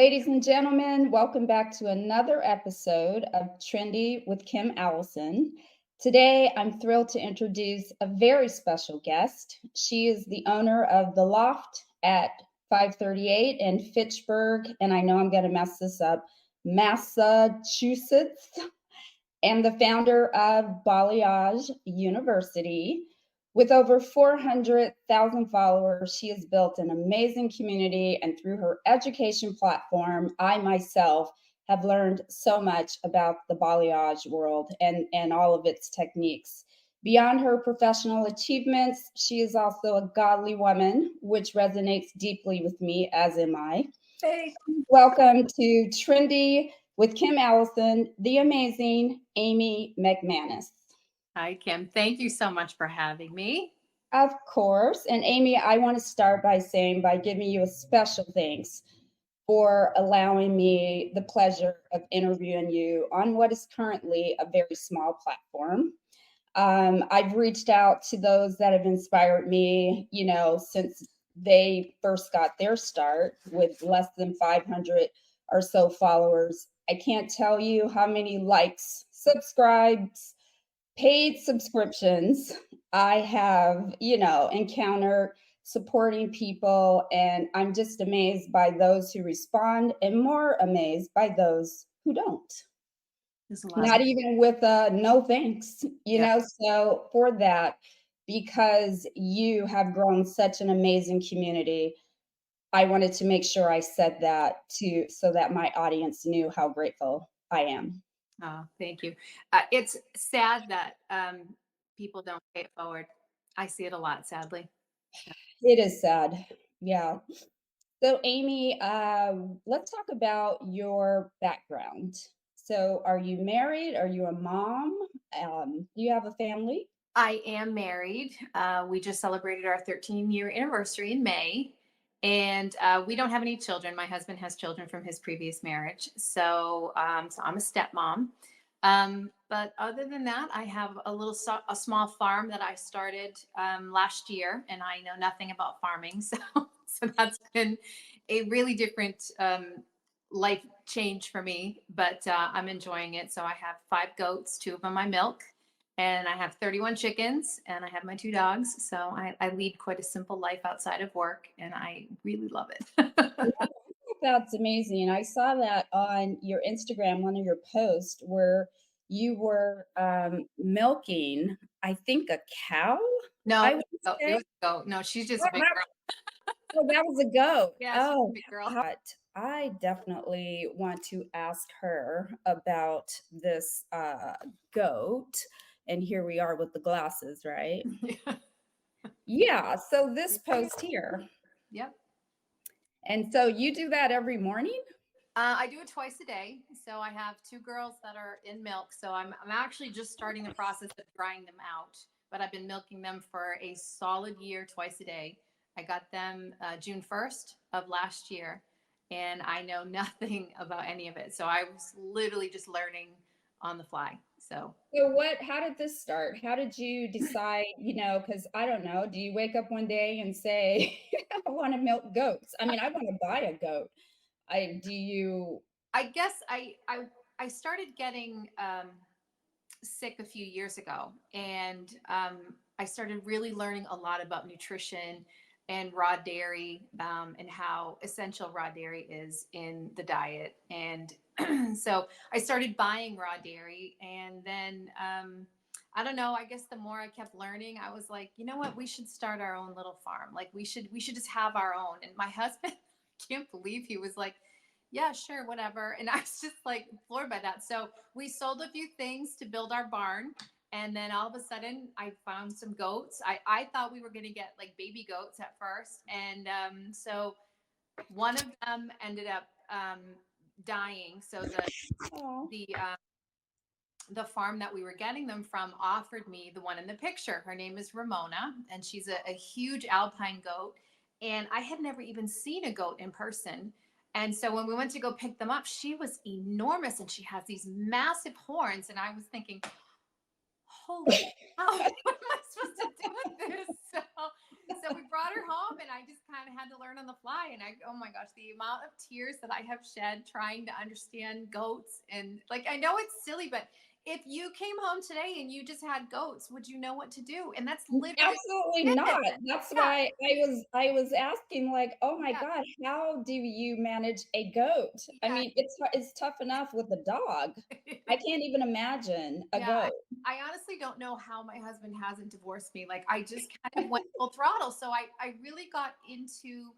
Ladies and gentlemen, welcome back to another episode of Trendy with Kim Allison. Today, I'm thrilled to introduce a very special guest. She is the owner of The Loft at 538 in Fitchburg, and I know I'm going to mess this up, Massachusetts, and the founder of Balayage University. With over 400,000 followers, she has built an amazing community, and through her education platform, I myself have learned so much about the balayage world and all of its techniques. Beyond her professional achievements, she is also a godly woman, which resonates deeply with me, as am I. Hey. Welcome to Trendy with Kim Allison, the amazing Amy McManus. Hi, Kim. Thank you so much for having me. Of course. And Amy, I want to start by giving you a special thanks for allowing me the pleasure of interviewing you on what is currently a very small platform. I've reached out to those that have inspired me, since they first got their start with less than 500 or so followers. I can't tell you how many likes, subscribes, paid subscriptions I have, encountered supporting people. And I'm just amazed by those who respond and more amazed by those who don't. Not even with no thanks, So for that, because you have grown such an amazing community, I wanted to make sure I said that so that my audience knew how grateful I am. Oh, thank you. It's sad that people don't pay it forward. I see it a lot, sadly. It is sad. Yeah. So, Amy, let's talk about your background. So, are you married? Are you a mom? Do you have a family? I am married. We just celebrated our 13-year anniversary in May, and we don't have any children. My husband has children from his previous marriage, so I'm a stepmom. But other than that, I have a small farm that I started last year, and I know nothing about farming, so that's been a really different life change for me. But I'm enjoying it. So I have 5 goats, 2 of them I milk, and I have 31 chickens, and I have my 2 dogs. So I lead quite a simple life outside of work, and I really love it. That's amazing. I saw that on your Instagram, one of your posts, where you were milking, I think, a cow. No, I would it say. was a goat. No, she's just a big girl. Oh, that was a goat. Yeah, she's a Oh, big girl. I definitely want to ask her about this goat. And here we are with the glasses, right? Yeah. Yeah. So this post here. Yep. And so you do that every morning? I do it twice a day. So I have 2 girls that are in milk. So I'm actually just starting the process of drying them out. But I've been milking them for a solid year, twice a day. I got them June 1st of last year, and I know nothing about any of it. So I was literally just learning on the fly. How did this start? How did you decide, because I don't know, do you wake up one day and say, I want to milk goats? I mean, I want to buy a goat. Do you? I guess I started getting sick a few years ago, and I started really learning a lot about nutrition and raw dairy, and how essential raw dairy is in the diet. And so I started buying raw dairy, and then I don't know, I guess the more I kept learning, I was like, you know what, we should start our own little farm. Like we should just have our own. And my husband, I can't believe he was like, yeah, sure, whatever. And I was just like floored by that. So we sold a few things to build our barn. And then all of a sudden, I found some goats. I thought we were going to get like baby goats at first. And so one of them ended up dying. So the farm that we were getting them from offered me the one in the picture. Her name is Ramona, and she's a huge alpine goat. And I had never even seen a goat in person. And so when we went to go pick them up, she was enormous, and she has these massive horns. And I was thinking, holy cow, what am I supposed to do with this? So So we brought her home, and I just kind of had to learn on the fly. And oh my gosh, the amount of tears that I have shed trying to understand goats. And like, I know it's silly, but if you came home today and you just had goats, would you know what to do? And that's literally Absolutely it. not. That's Yeah. why I was asking like, "Oh my Yeah. god, how do you manage a goat?" I Yeah. mean, it's tough enough with a dog. I can't even imagine a Yeah, goat. I honestly don't know how my husband hasn't divorced me. Like I just kind of went full throttle. So I really got into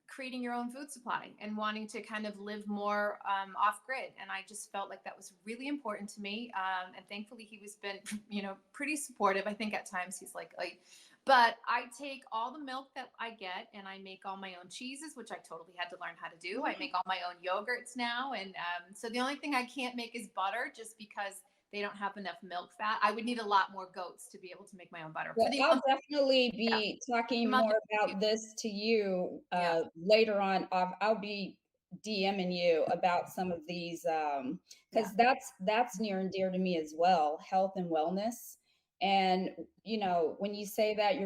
creating your own food supply and wanting to kind of live more off grid. And I just felt like that was really important to me. And thankfully he was been, pretty supportive. I think at times he's like, but I take all the milk that I get and I make all my own cheeses, which I totally had to learn how to do. I make all my own yogurts now. And so the only thing I can't make is butter just because they don't have enough milk fat. I would need a lot more goats to be able to make my own butter for Well, the I'll amount, definitely yeah, be the talking amount more of you. about this to you Yeah. later on. I'll be DMing you about some of these Yeah. because that's near and dear to me as well, health and wellness. And when you say that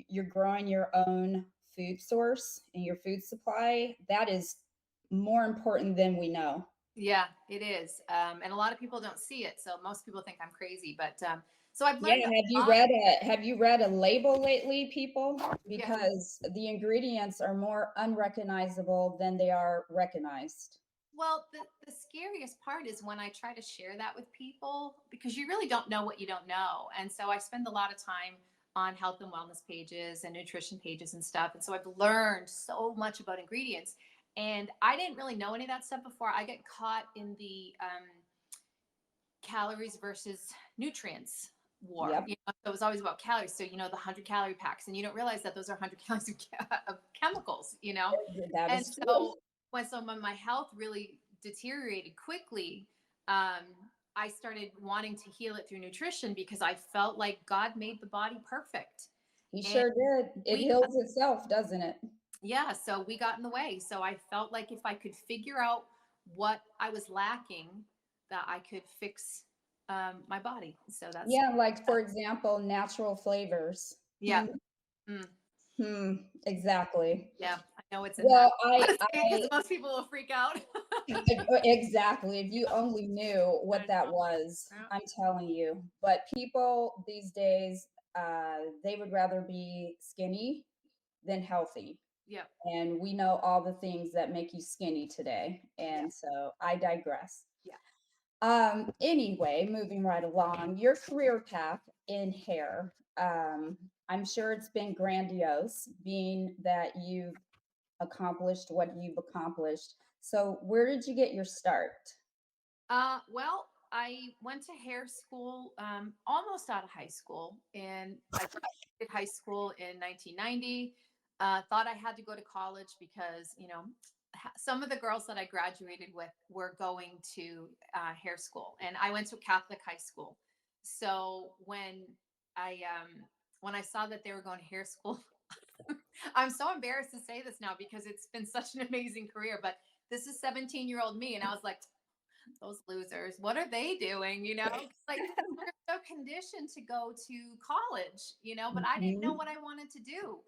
you're growing your own food source and your food supply, that is more important than we know. Yeah, it is. And a lot of people don't see it. So most people think I'm crazy, but so I've Yeah, learned a have you lot. read a label lately, people? Yeah. Because the ingredients are more unrecognizable than they are recognized. Well, the scariest part is when I try to share that with people because you really don't know what you don't know. And so I spend a lot of time on health and wellness pages and nutrition pages and stuff. And so I've learned so much about ingredients. And I didn't really know any of that stuff before. I get caught in the calories versus nutrients war. Yep, So it was always about calories. So, the 100-calorie packs, and you don't realize that those are 100 calories of chemicals. that And is true. so when my health really deteriorated quickly, um, I started wanting to heal it through nutrition because I felt like God made the body perfect. He And sure did. It we, heals itself, doesn't it? yeah, so we got in the way. So I felt like if I could figure out what I was lacking, that I could fix my body. So that's, Yeah, like for example, natural flavors. yeah. Hmm, Mm, hmm, exactly. yeah, I know it's in that Well, I, because I most people will freak out. exactly. If you only knew what I that know. was, Yeah. I'm telling you. But people these days, they would rather be skinny than healthy. Yeah. And we know all the things that make you skinny today. Yeah. And so I digress. Yeah. Anyway, moving right along, your career path in hair. I'm sure it's been grandiose, being that you've accomplished what you've accomplished. So, where did you get your start? Well, I went to hair school almost out of high school, and I graduated high school in 1990. Thought I had to go to college because some of the girls that I graduated with were going to hair school, and I went to Catholic high school. So I when I saw that they were going to hair school, I'm so embarrassed to say this now because it's been such an amazing career. But this is 17-year-old me, and I was like, those losers, what are they doing? Like we're so conditioned to go to college, but I didn't know Mhm. what I wanted to do.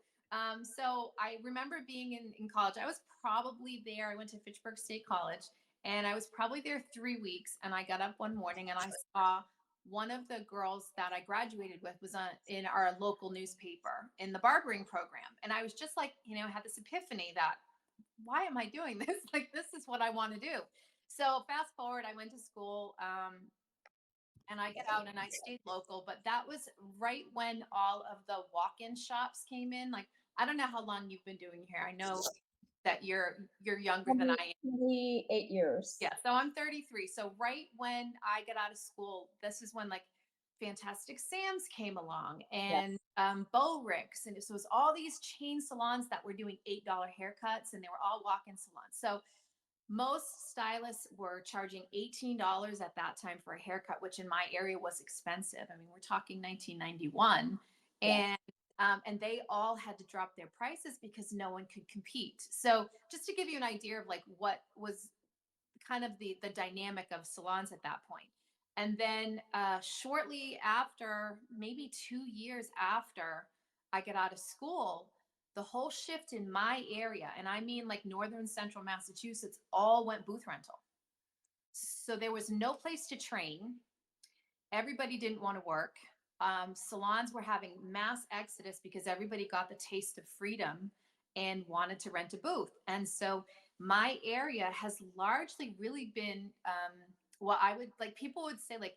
So I remember being in college. I was probably there. I went to Fitchburg State College, and I was probably there 3 weeks. And I got up one morning and I saw one of the girls that I graduated with was in our local newspaper in the barbering program. And I was just like, I had this epiphany that why am I doing this? Like, this is what I want to do. So fast forward, I went to school, and I get out and I stayed local. But that was right when all of the walk-in shops came in. Like, I don't know how long you've been doing hair. I know that you're younger than I am. 28 years. Yeah, so I'm 33. So right when I got out of school, this is when like Fantastic Sam's came along and Yes. Bo Ricks, and so it was all these chain salons that were doing $8 haircuts, and they were all walk-in salons. So most stylists were charging $18 at that time for a haircut, which in my area was expensive. I mean, we're talking 1991, Yes. and they all had to drop their prices because no one could compete. So just to give you an idea of like what was kind of the dynamic of salons at that point. And then shortly after, maybe 2 years after, I got out of school, the whole shift in my area, and I mean like northern central Massachusetts, all went booth rental. So there was no place to train. Everybody didn't want to work. Salons were having mass exodus because everybody got the taste of freedom and wanted to rent a booth. And so my area has largely really been what I would like, people would say, like,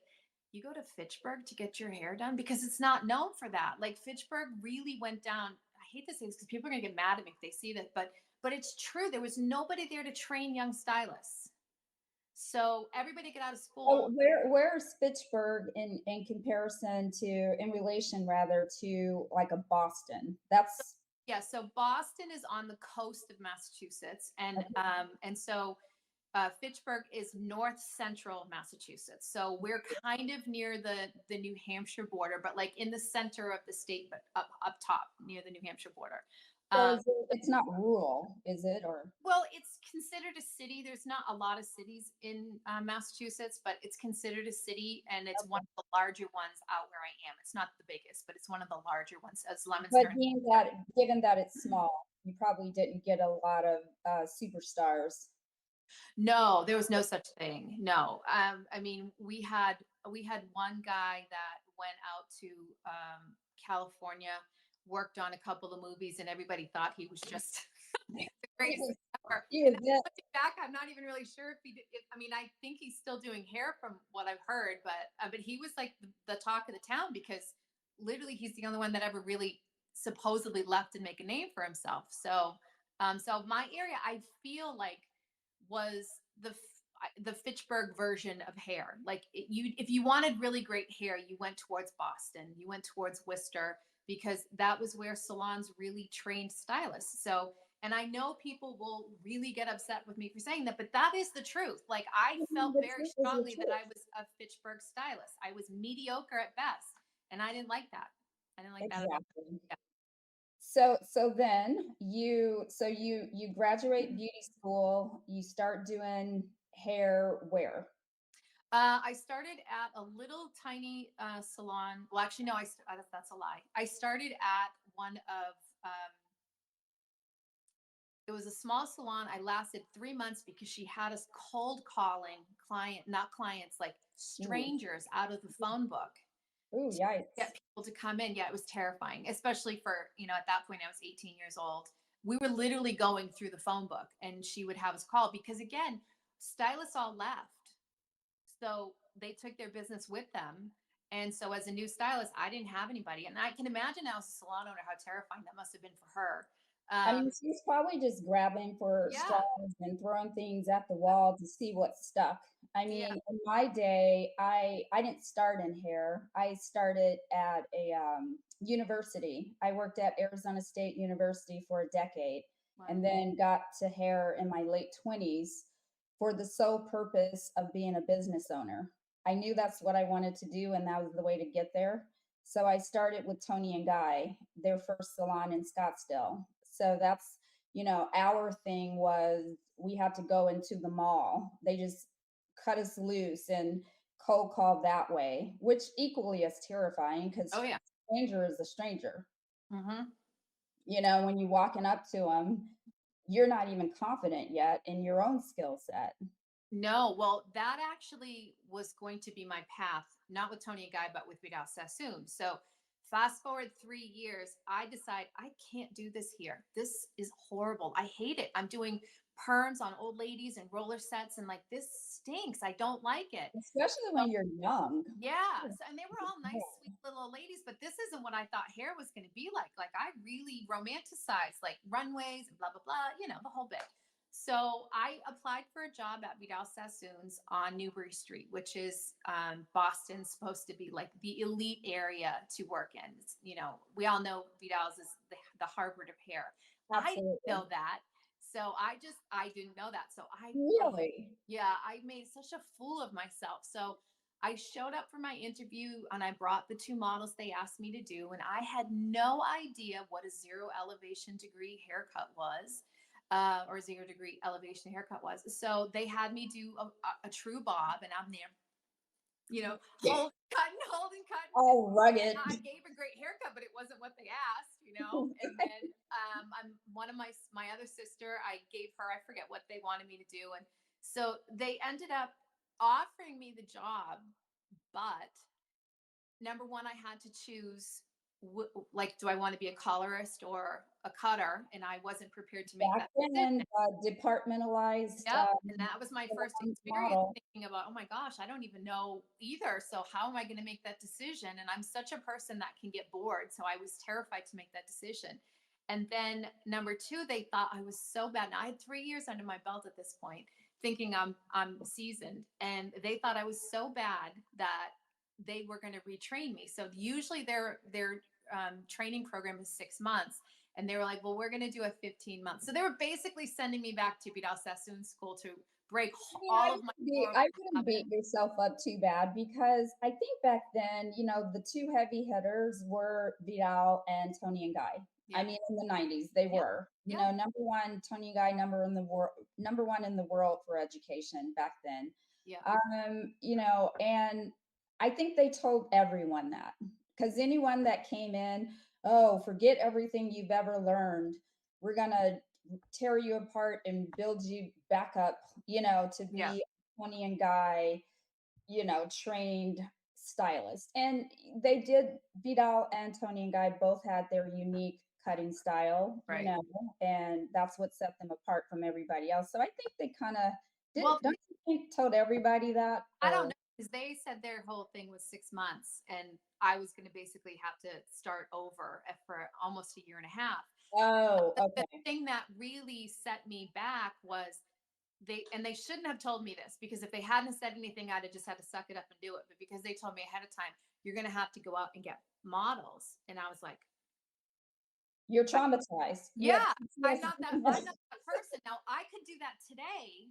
you go to Fitchburg to get your hair done because it's not known for that. Like Fitchburg really went down. I hate to say this because people are going to get mad at me if they see that, but it's true. There was nobody there to train young stylists. So everybody get out of Oh, school. where is Fitchburg in comparison to, in relation rather to like a Boston? That's Yeah, so Boston is on the coast of Massachusetts, okay. and so Fitchburg is north central Massachusetts. So we're kind of near the New Hampshire border, but like in the center of the state, but up top near the New Hampshire border. So Um, it's not rural, is it? Or well, it's considered a city. There's not a lot of cities in Massachusetts, but it's considered a city, and it's one of the larger ones out where I am. It's not the biggest, but it's one of the larger ones, as but Leominster. being that, given that it's small, you probably didn't get a lot of superstars. No, there was no such thing. No. I mean, we had one guy that went out to California, worked on a couple of movies, and everybody thought he was just the He greatest was, ever. he And was then it. looking back, I'm not even really sure if he did. I mean, I think he's still doing hair from what I've heard, but he was like the talk of the town because literally he's the only one that ever really supposedly left and make a name for himself. So my area, I feel like was the Fitchburg version of hair. Like if you wanted really great hair, you went towards Boston, you went towards Worcester because that was where salons really trained stylists. So, and I know people will really get upset with me for saying that, but that is the truth. Like I felt The very truth is the strongly that truth. I was a Fitchburg stylist. I was mediocre at best, and I didn't like that. I didn't like that at all. Exactly. Yeah. So then you graduate beauty school, you start doing hair where? I started at a little tiny salon. Well, actually, no, that's a lie. I started at one of, it was a small salon. I lasted 3 months because she had us cold calling not clients, like Ooh, strangers out of the phone book ooh, to get yikes. people to come in. Yeah, it was terrifying, especially for, at that point, I was 18 years old. We were literally going through the phone book and she would have us call because, again, stylists all left. So they took their business with them. And so as a new stylist, I didn't have anybody. And I can imagine now as a salon owner how terrifying that must have been for her. I mean, Um, she's probably just grabbing for yeah, straws and throwing things at the wall to see what stuck. I yeah. mean, in my day, I didn't start in hair. I started at a university. I worked at Arizona State University for a decade, Wow. and then got to hair in my late 20s for the sole purpose of being a business owner. I knew that's what I wanted to do, and that was the way to get there. So I started with Tony and Guy, their first salon in Scottsdale. So that's, our thing was we had to go into the mall. They just cut us loose and cold call that way, which equally is terrifying because Oh, yeah. stranger is a stranger. Hmm. When you're walking up to them, you're not even confident yet in your own skill set. No, well, that actually was going to be my path, not with Tony and Guy, but with Vidal Sassoon. So fast forward 3 years, I decide I can't do this here. This is horrible. I hate it. I'm doing perms on old ladies and roller sets, and like this stinks. I don't like it. Especially when you're young. Yeah. So, and they were all nice, sweet little ladies, but this isn't what I thought hair was going to be like. Like I really romanticized like runways and blah, blah, blah, the whole bit. So I applied for a job at Vidal Sassoon's on Newbury Street, which is Boston's supposed to be like the elite area to work in. We all know Vidal's is the Harvard of hair. I didn't Absolutely. know that. So I didn't know that. So Really? yeah, I made such a fool of myself. So I showed up for my interview and I brought the two models they asked me to do. And I had no idea what a zero elevation degree haircut was, or 0 degree elevation haircut was. So they had me do a true bob, and I'm there holding cutting. All rugged. I gave a great haircut, but it wasn't what they asked. And then I'm one of my other sister, I gave her, I forget what they wanted me to do. And so they ended up offering me the job, but number one, I had to choose like, do I want to be a colorist or a cutter? And I wasn't prepared to make Back that decision. then, departmentalized Yep. And that was my first experience model. thinking about, oh my gosh, I don't even know either. So how am I going to make that decision? And I'm such a person that can get bored. So I was terrified to make that decision. And then number two, they thought I was so bad. Now I had 3 years under my belt at this point, thinking I'm seasoned. And they thought I was so bad that they were going to retrain me. So usually their training program is 6 months. And they were like, well, we're going to do a 15 months. So they were basically sending me back to Bidal Sassoon school to break all of my I wouldn't beat yourself up too bad because I think back then, the two heavy hitters were Vidal and Tony and Guy. Yeah. I mean, in the 90s, they were, number one, Tony and Guy, number one in the world for education back then. Yeah. And I think they told everyone that because anyone that came in, oh, forget everything you've ever learned. We're going to tear you apart and build you back up, to be Tony and Guy, trained stylist. And they did, Vidal and Tony and Guy both had their unique cutting style, right. And that's what set them apart from everybody else. So I think they kind of did. Well, don't you think told everybody that? I don't know, because they said their whole thing was 6 months, and I was going to basically have to start over for almost a year and a half. Oh, okay. The thing that really set me back was they shouldn't have told me this, because if they hadn't said anything, I'd have just had to suck it up and do it. But because they told me ahead of time, you're going to have to go out and get models. And I was like, you're traumatized. Yeah, I'm not that person. Now I could do that today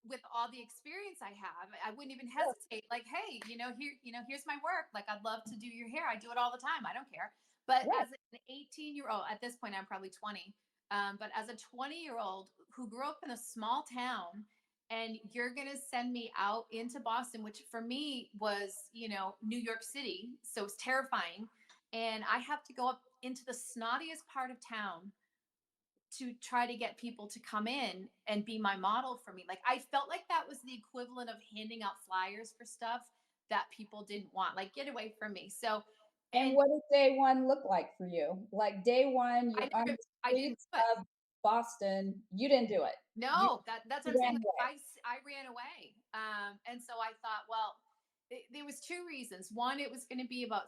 with all the experience I have. I wouldn't even hesitate. Like, hey, here's my work. Like, I'd love to do your hair. I do it all the time. I don't care. But as an 18-year-old, at this point, I'm probably 20. But as a 20-year-old who grew up in a small town, and you're going to send me out into Boston, which for me was, New York City. So it's terrifying. And I have to go up into the snottiest part of town to try to get people to come in and be my model for me. Like, I felt like that was the equivalent of handing out flyers for stuff that people didn't want. Like, get away from me. So, and what did day one look like for you? Like day one, you're on the streets of Boston. You didn't do it. No, that's what I'm saying. I ran away. And so I thought, well, there was two reasons. One, it was going to be about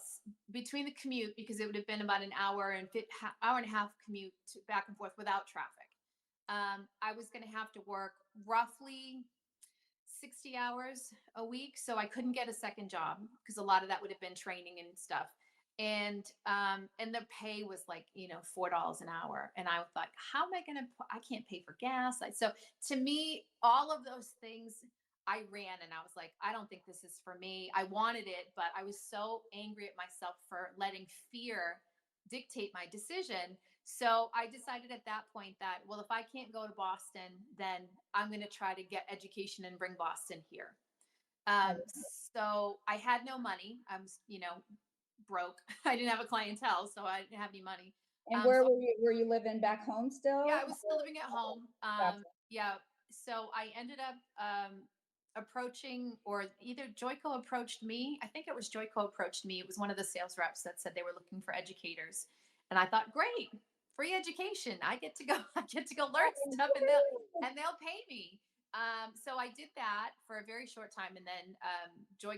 between the commute, because it would have been about an hour and a half commute back and forth without traffic. I was going to have to work roughly 60 hours a week. So I couldn't get a second job because a lot of that would have been training and stuff. And the pay was like, $4 an hour. And I thought, how am I going to, I can't pay for gas. So to me, all of those things, I ran, and I was like, I don't think this is for me. I wanted it, but I was so angry at myself for letting fear dictate my decision. So I decided at that point that, well, if I can't go to Boston, then I'm going to try to get education and bring Boston here. So I had no money. I was, broke. I didn't have a clientele, so I didn't have any money. And where were you living back home still? Yeah, I was still living at home. Yeah. So I ended up approaching, or either Joico approached me. I think it was Joico approached me. It was one of the sales reps that said they were looking for educators. And I thought, great, free education. I get to go learn stuff, and they'll pay me. So I did that for a very short time, and then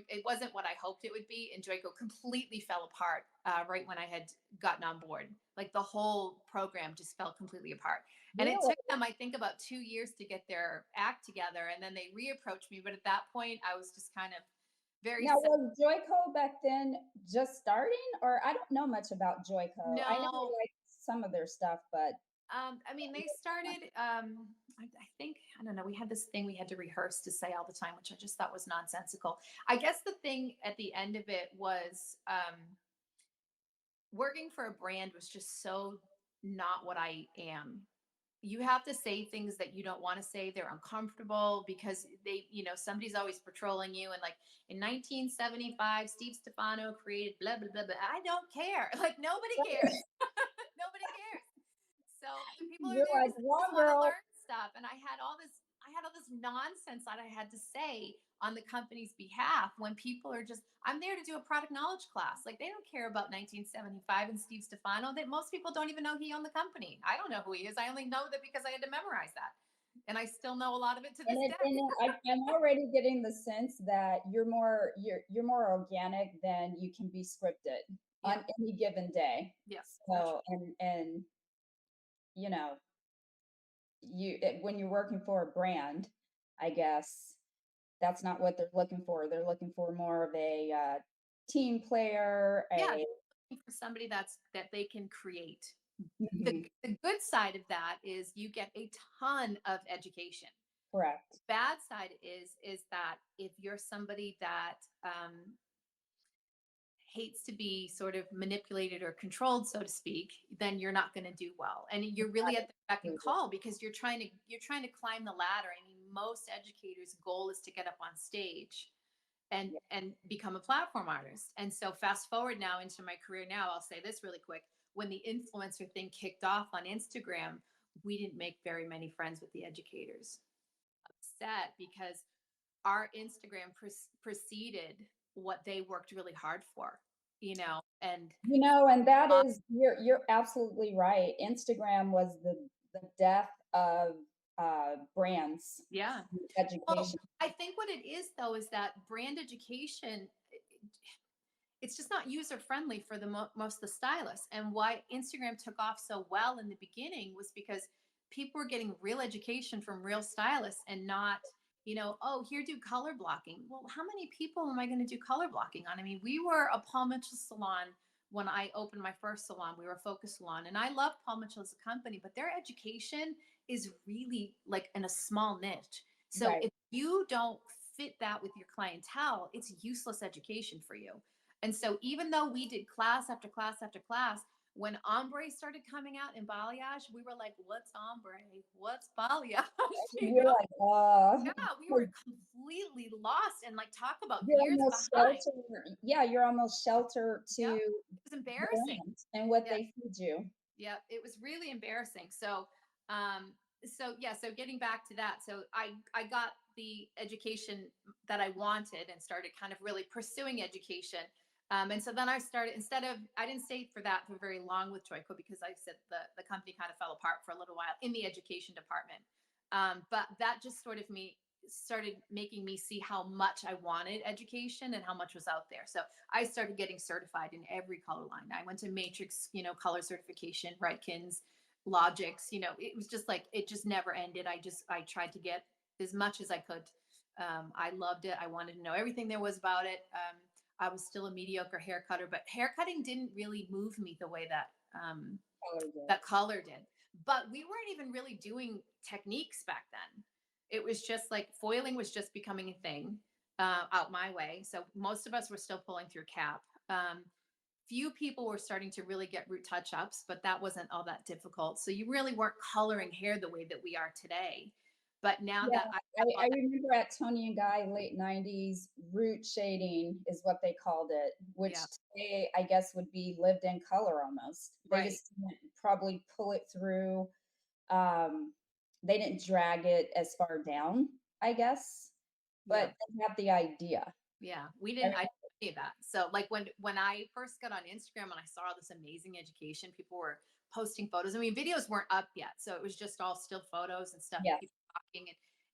it wasn't what I hoped it would be, and Joico completely fell apart right when I had gotten on board. Like, the whole program just fell completely apart. And it took them, I think, about 2 years to get their act together, and then they reapproached me. But at that point, I was just kind of very. Now, was Joico back then just starting, or I don't know much about Joico? No. I know like some of their stuff, but. I mean, they started, I think, I don't know, we had this thing we had to rehearse to say all the time, which I just thought was nonsensical. I guess the thing at the end of it was working for a brand was just so not what I am. you have to say things that you don't want to say. They're uncomfortable because they, somebody's always patrolling you. And like in 1975, Steve Stefano created blah, blah, blah, blah. I don't care. Like nobody cares. Nobody cares. So the people are You're there like, to just wrong want to girl. learn stuff. And I had all this nonsense that I had to say on the company's behalf when people are just, I'm there to do a product knowledge class. Like they don't care about 1975 and Steve Stefano. That most people don't even know he owned the company. I don't know who he is. I only know that because I had to memorize that. And I still know a lot of it to this day. I'm already getting the sense that you're more organic than you can be scripted Yeah. on any given day. Yeah. For sure. So, and you know, when you're working for a brand, I guess that's not what they're looking for. They're looking for more of a team player, Yeah. a Looking for somebody that they can create. The, mhm, the good side of that is you get a ton of education. correct. Bad side is that if you're somebody that hates to be sort of manipulated or controlled, so to speak, then you're not going to do well. And you're really at the beck and call because you're trying to climb the ladder. I mean, most educators' goal is to get up on stage Yeah. and become a platform artist. And so fast forward now into my career now, I'll say this really quick. When the influencer thing kicked off on Instagram, we didn't make very many friends with the educators. Upset because our Instagram preceded what they worked really hard for, and And that uh, is you're absolutely right. Instagram was the death of brands yeah. Well, education. I think what it is though is that brand education, it's just not user friendly for the most of the stylists. And why Instagram took off so well in the beginning was because people were getting real education from real stylists and not, oh, here, do color blocking. Well, how many people am I going to do color blocking on? I mean, we were a Paul Mitchell salon when I opened my first salon. We were a focus salon, and I love Paul Mitchell as a company, but their education is really like in a small niche. So Right. if you don't fit that with your clientele, it's useless education for you. And so even though we did class after class after class, when ombre started coming out in balayage, we were like, what's ombre? What's balayage? you You're know? like, Yeah, we were completely lost and like talk about you're years almost behind. shelter. Yeah, you're almost shelter Yep. to It was the embarrassing. brand and what Yeah. they feed you. Yeah. It was really embarrassing. So getting back to that. So I got the education that I wanted and started kind of really pursuing education. And so then I started, I didn't stay for that for very long with Joico because I said the company kind of fell apart for a little while in the education department. But that just sort of started making me see how much I wanted education and how much was out there. So I started getting certified in every color line. I went to Matrix, color certification, Reitkins, Logics. It was just like it just never ended. I tried to get as much as I could. I loved it. I wanted to know everything there was about it. I was still a mediocre hair cutter, but haircutting didn't really move me the way that color did. But we weren't even really doing techniques back then. It was just like foiling was just becoming a thing out my way. So most of us were still pulling through cap. Few people were starting to really get root touch ups, but that wasn't all that difficult. So you really weren't coloring hair the way that we are today. But now Yeah, that I have all I remember at Tony and Guy late 90s, root shading is what they called it, that, which yeah, today I guess would be lived in color almost. They right, just didn't probably pull it through. Um, they didn't drag it as far down, I guess, yeah. but they have the idea. Yeah, we I didn't. I mean, didn't see that. So like when I first got on Instagram and I saw all this amazing education, people were posting photos. I mean, videos weren't up yet, so it was just all still photos and stuff and yes, people talking.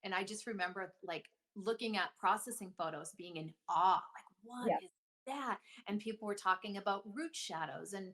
And I just remember like looking at processing photos, being in awe, like what yes, is that? And people were talking about root shadows and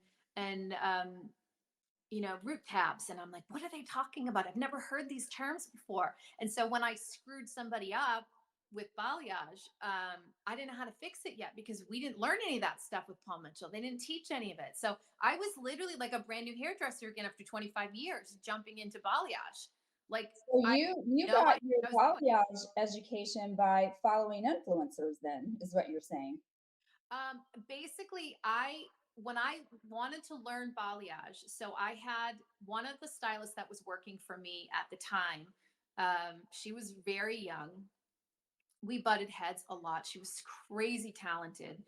root tabs. And I'm like, what are they talking about? I've never heard these terms before. And so when I screwed somebody up with balayage, I didn't know how to fix it yet because we didn't learn any of that stuff with Paul Mitchell. They didn't teach any of it. So I was literally like a brand new hairdresser again after 25 years, jumping into balayage. Like so I you know got what your I was doing. balayage education by following influencers then, is what you're saying. Basically, I when I wanted to learn balayage, so I had one of the stylists that was working for me at the time. She was very young. We butted heads a lot. She was crazy talented.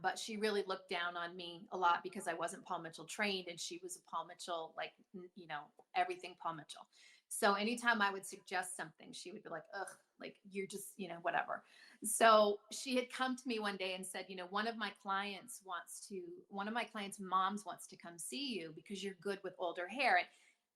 But she really looked down on me a lot because I wasn't Paul Mitchell trained and she was a Paul Mitchell, like, everything Paul Mitchell. So anytime I would suggest something, she would be like, ugh, like you're just, whatever. So she had come to me one day and said, one of my clients' moms wants to come see you because you're good with older hair. And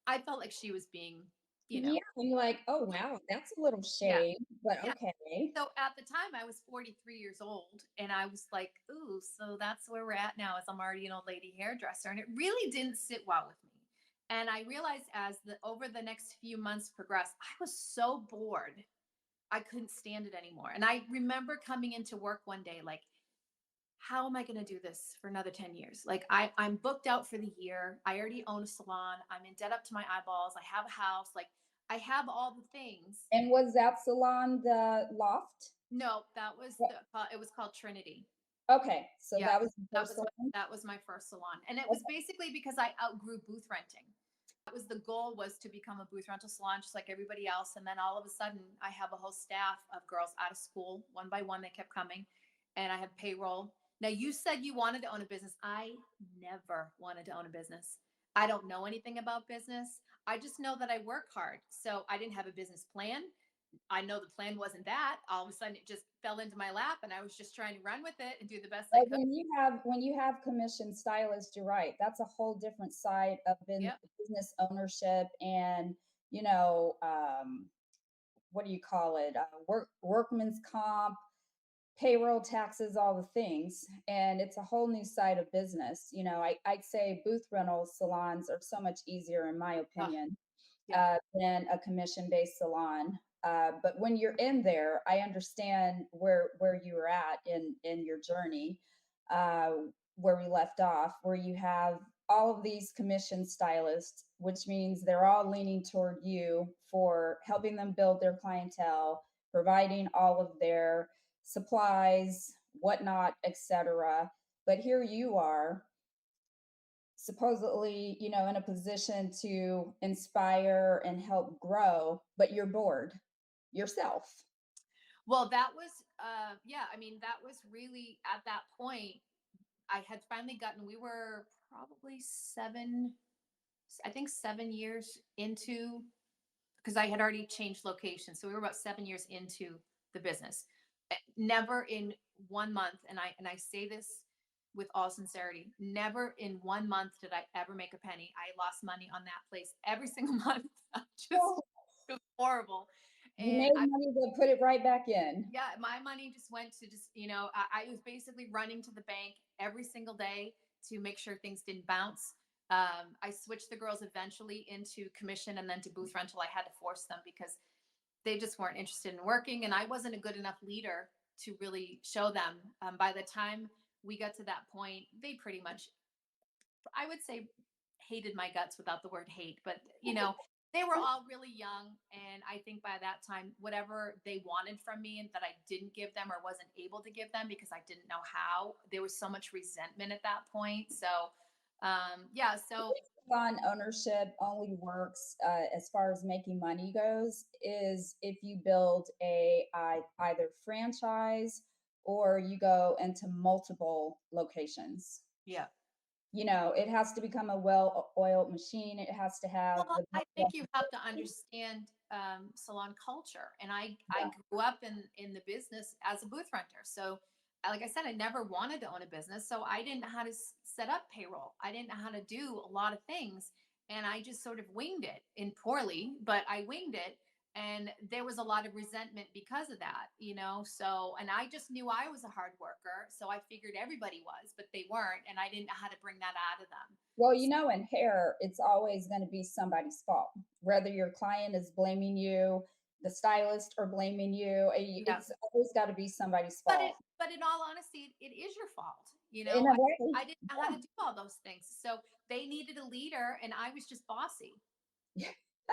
I felt like she was being, you know, Yeah, and you're like, "Oh, wow, that's a little yeah, shade," but yeah. okay. So at the time, I was 43 years old, and I was like, "Ooh, so that's where we're at now." As I'm already an old lady hairdresser, and it really didn't sit well with me. And I realized as the over the next few months progressed, I was so bored. I couldn't stand it anymore. And I remember coming into work one day, like, how am I going to do this for another 10 years? Like, I'm booked out for the year. I already own a salon. I'm in debt up to my eyeballs. I have a house. Like, I have all the things. And was that salon the loft? No, that was Wha it was called Trinity. Okay, so Yeah, that was the that first was my salon? that was my first salon. And it was Okay. basically because I outgrew booth renting. That was the goal, was to become a booth rental salon just like everybody else. And then all of a sudden I have a whole staff of girls out of school. One by one they kept coming. And I have payroll. Now you said you wanted to own a business. I never wanted to own a business. I don't know anything about business. I just know that I work hard. So I didn't have a business plan. I know the plan wasn't that. All of a sudden, it just fell into my lap, and I was just trying to run with it and do the best I But could. when you have commission stylists, you're right. That's a whole different side of Yep. business ownership and, you know, what do you call it? Workman's comp, payroll taxes, all the things. And it's a whole new side of business. I'd say booth rental salons are so much easier, in my Oh, opinion, yeah. than a commission-based salon. But when you're in there, I understand where you were at in your journey, uh, where we left off, where you have all of these commission stylists, which means they're all leaning toward you for helping them build their clientele, providing all of their supplies, whatnot, etc. But here you are, supposedly, in a position to inspire and help grow, but you're bored yourself. Well, that was, yeah, I mean, that was really at that point. I had finally gotten, we were probably I think 7 years into, because I had already changed location. So we were about 7 years into the business. Never in 1 month, and I say this with all sincerity, never in 1 month did I ever make a penny. I lost money on that place every single month. Just, Well, it was horrible. you And made money to put it right back in. yeah, my money just went to just, I was basically running to the bank every single day to make sure things didn't bounce. I switched the girls eventually into commission and then to booth rental. I had to force them because they just weren't interested in working. And I wasn't a good enough leader to really show them. By the time we got to that point, they pretty much, I would say, hated my guts without the word hate, but they were all really young. And I think by that time, whatever they wanted from me and that I didn't give them or wasn't able to give them because I didn't know how, there was so much resentment at that point. So, yeah, so Salon ownership only works, as far as making money goes, is if you build either franchise or you go into multiple locations. yeah. It has to become a well-oiled machine. It has to have Well, the I think you have to understand salon culture, and I yeah. grew up in the business as a booth renter. So, like I said, I never wanted to own a business, so I didn't know how to set up payroll. I didn't know how to do a lot of things, and I just sort of winged it in poorly, but I winged it. And there was a lot of resentment because of that. So, and I just knew I was a hard worker. So I figured everybody was, but they weren't. And I didn't know how to bring that out of them. Well, in hair, it's always going to be somebody's fault. Whether your client is blaming you, the stylist, or blaming you, Yeah. it's always got to be somebody's But it fault. but in all honesty, it is your fault. In a way, I didn't know how to do all those things. So they needed a leader and I was just bossy. yeah.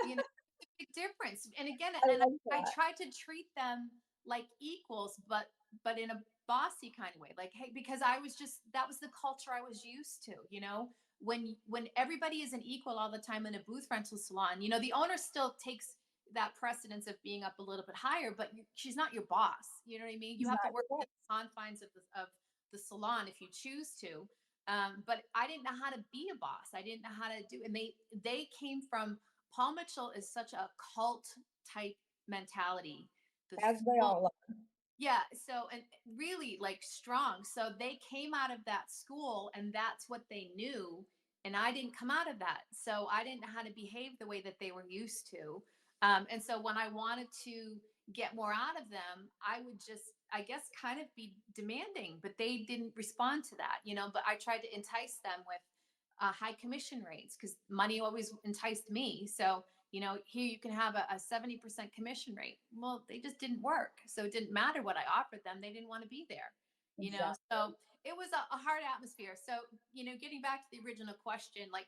You know, it's a big difference. And again, I and like I that. tried to treat them like equals, but in a bossy kind of way. Like, hey, because I was just, that was the culture I was used to, you know, when everybody is an equal all the time in a booth rental salon, you know, the owner still takes that precedence of being up a little bit higher, but she's not your boss. You know what I mean? You He's have to not work your within the confines of the salon if you choose to. But I didn't know how to be a boss. I didn't know how to do, and they came from, Paul Mitchell is such a cult type mentality. The as they full, all are. yeah, so, and really like strong. So they came out of that school and that's what they knew. And I didn't come out of that. So I didn't know how to behave the way that they were used to. And so when I wanted to get more out of them, I would just, I guess, kind of be demanding, but they didn't respond to that, you know. But I tried to entice them with high commission rates because money always enticed me. So, you know, here you can have a 70% commission rate. Well, they just didn't work. So it didn't matter what I offered them. They didn't want to be there, you know? Exactly. So it was a hard atmosphere. So, you know, getting back to the original question, like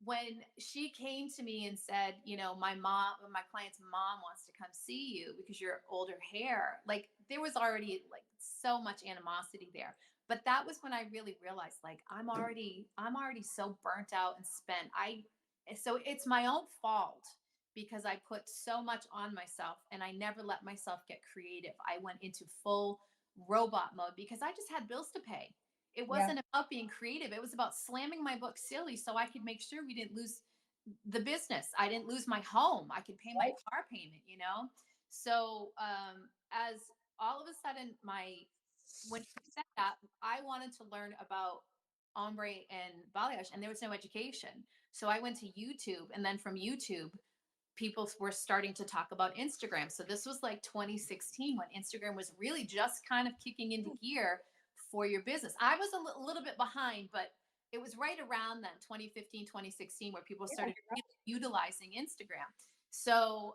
when she came to me and said, you know, my client's mom wants to come see you because you're older hair, like there was already like so much animosity there. But that was when I really realized, like, I'm already so burnt out and spent. So it's my own fault because I put so much on myself and I never let myself get creative. I went into full robot mode because I just had bills to pay. It Yeah. wasn't about being creative. It was about slamming my book silly so I could make sure we didn't lose the business. I didn't lose my home. I could pay my Right. car payment, you know? So as all of a sudden when she said that, I wanted to learn about ombre and balayage, and there was no education. So I went to YouTube, and then from YouTube, people were starting to talk about Instagram. So this was like 2016 when Instagram was really just kind of kicking into gear for your business. I was a little bit behind, but it was right around then, 2015, 2016, where people Yeah. started utilizing Instagram. So,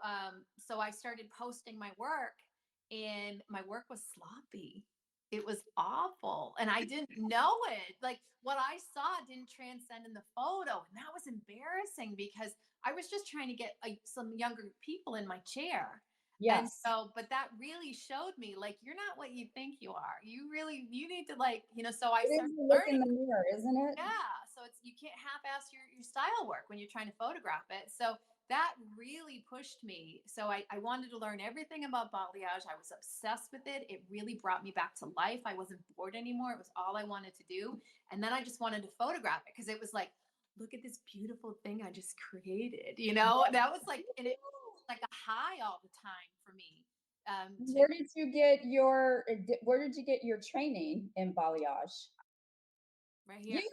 so I started posting my work, and my work was sloppy. It was awful, and I didn't know it. Like what I saw didn't transcend in the photo, and that was embarrassing because I was just trying to get some younger people in my chair. And Yes. so, but that really showed me like, you're not what you think you are. You need to like, you know, so I It is started a look learning. in the mirror, isn't it? Yeah. So you can't half ass your style work when you're trying to photograph it. So that really pushed me. So I wanted to learn everything about balayage. I was obsessed with it. It really brought me back to life. I wasn't bored anymore. It was all I wanted to do. And then I just wanted to photograph it because it was like, look at this beautiful thing I just created. You know, that was like, and it was like a high all the time for me. To Where did you get your training in balayage? right here. You.